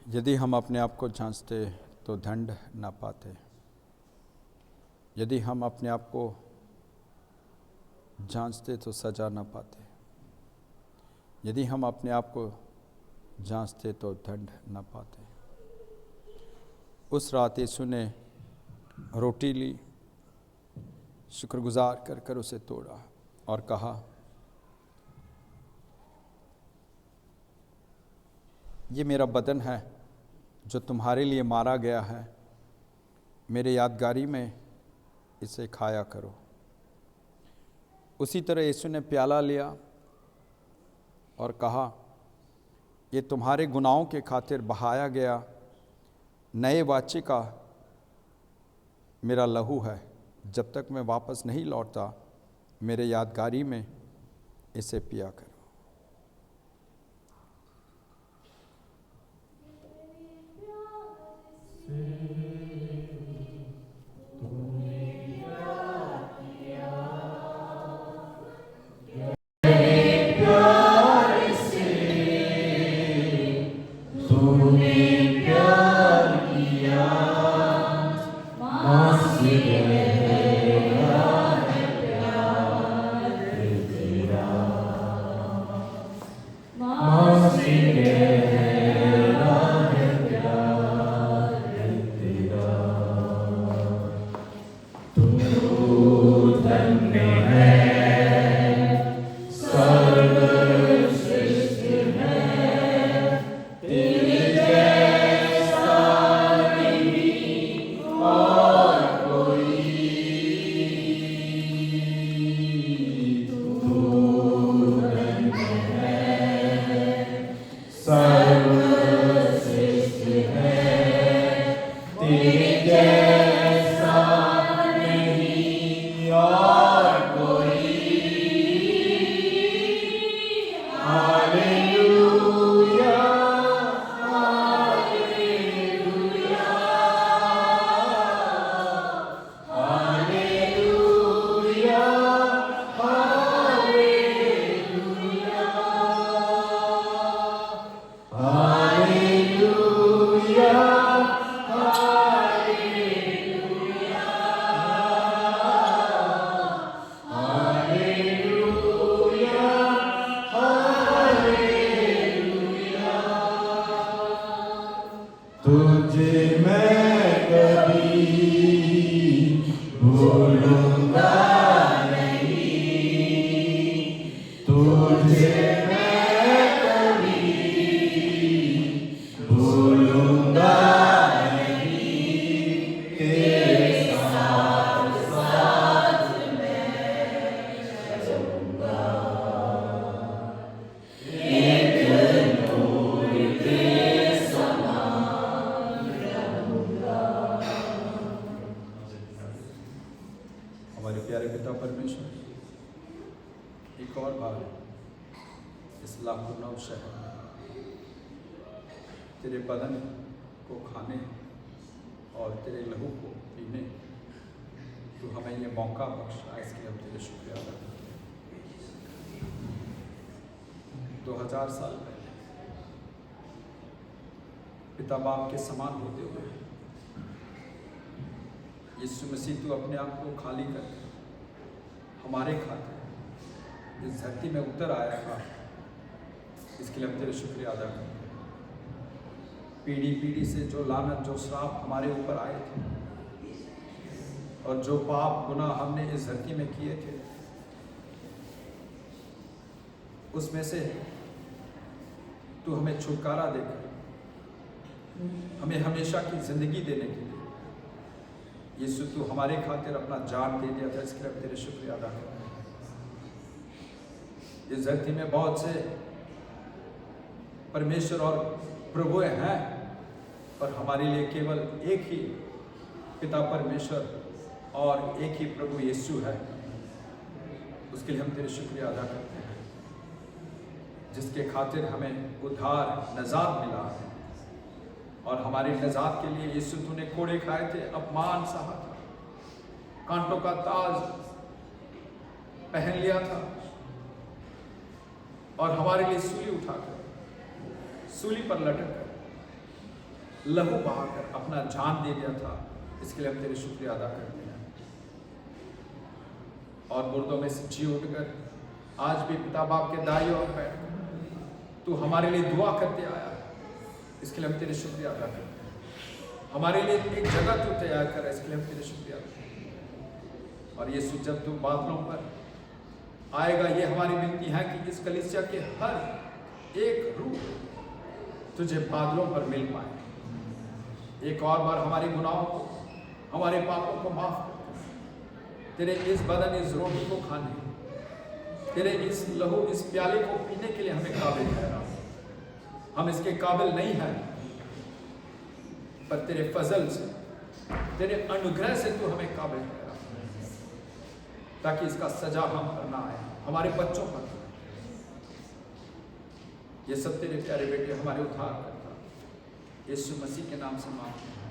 यदि हम अपने आप को जांचते तो दंड ना पाते। यदि हम अपने आप को जांचते तो सजा ना पाते। यदि हम अपने आप को जांचते तो दंड ना पाते। उस रात यीशु ने रोटी ली, शुक्रगुजार कर कर उसे तोड़ा और कहा, ये मेरा बदन है जो तुम्हारे लिए मारा गया है, मेरे यादगारी में इसे खाया करो। उसी तरह यीशु ने प्याला लिया और कहा, ये तुम्हारे गुनाहों के खातिर बहाया गया नए वाचे का मेरा लहू है। जब तक मैं वापस नहीं लौटता मेरे यादगारी में इसे पिया करो। तुझे मैं कभी भूलूंगा नहीं, तुझे मैं कभी भूलूंगा नहीं, तेरे साथ साथ मैं चलूंगा। एक नूर के समान रहूंगा। हमारे प्यारे पिता परमेश्वर, एक और बार इस लाखों शहर में तेरे बदन को खाने और तेरे लहू को पीने तू हमें ये मौका बख्शा, इसके लिए हम तेरे शुक्रिया अदा करते हैं। 2000 साल पहले पिता बाप के समान होते हुए यीशु मसीह तू अपने आप को खाली करके हमारे खातिर इस धरती में उतर आया था, इसके लिए हम तेरे शुक्रिया अदा करते हैं। पीढ़ी पीढ़ी से जो लानत, जो श्राप हमारे ऊपर आए थे और जो पाप गुनाह हमने इस धरती में किए थे, उसमें से तू हमें छुटकारा देकर हमें हमेशा की जिंदगी देने के लिए यीशु तू हमारे खातिर अपना जान दे दिया था, इसके लिए हम तेरे शुक्रिया अदा करते हैं। इस धरती में बहुत से परमेश्वर और प्रभु हैं, पर हमारे लिए केवल एक ही पिता परमेश्वर और एक ही प्रभु यीशु है। उसके लिए हम तेरे शुक्रिया अदा करते हैं, जिसके खातिर हमें उद्धार नजात मिला है। और हमारी नजात के लिए यीशु तूने कोड़े खाए थे, अपमान सहा था, कांटों का ताज पहन लिया था और हमारे लिए सूली उठाकर सूली पर लटक कर लहू बहाकर अपना जान दे दिया था। इसके लिए हम तेरे शुक्रिया अदा करते हैं। और मुर्दों में से जी उठकर आज भी पिता बाप के दाई और बैठ तू हमारे लिए दुआ करते आया, इसके लिए हम तेरे शुक्रिया अदा करते हैं। हमारे लिए एक जगह तू तैयार कर, इसके लिए हम तेरे शुक्रिया अदा करते हैं। और यीशु जब तू बादलों पर आएगा, ये हमारी विनती है कि इस कलीसिया के हर एक रूह तुझे बादलों पर मिल पाए। एक और बार हमारे गुनाहों को, हमारे पापों को माफ कर, तेरे इस बदन, इस रोटी को खाने, तेरे इस लहू, इस प्याले को पीने के लिए हमें काबिल ठहरा। हम इसके काबिल नहीं हैं, पर तेरे फजल से, तेरे अनुग्रह से तू हमें काबिल ठहरा, ताकि इसका सजा हम पर ना आए, हमारे बच्चों पर। ये सब तेरे प्यारे बेटे हमारे उद्धार करता यीशु मसीह के नाम से मांगते हैं।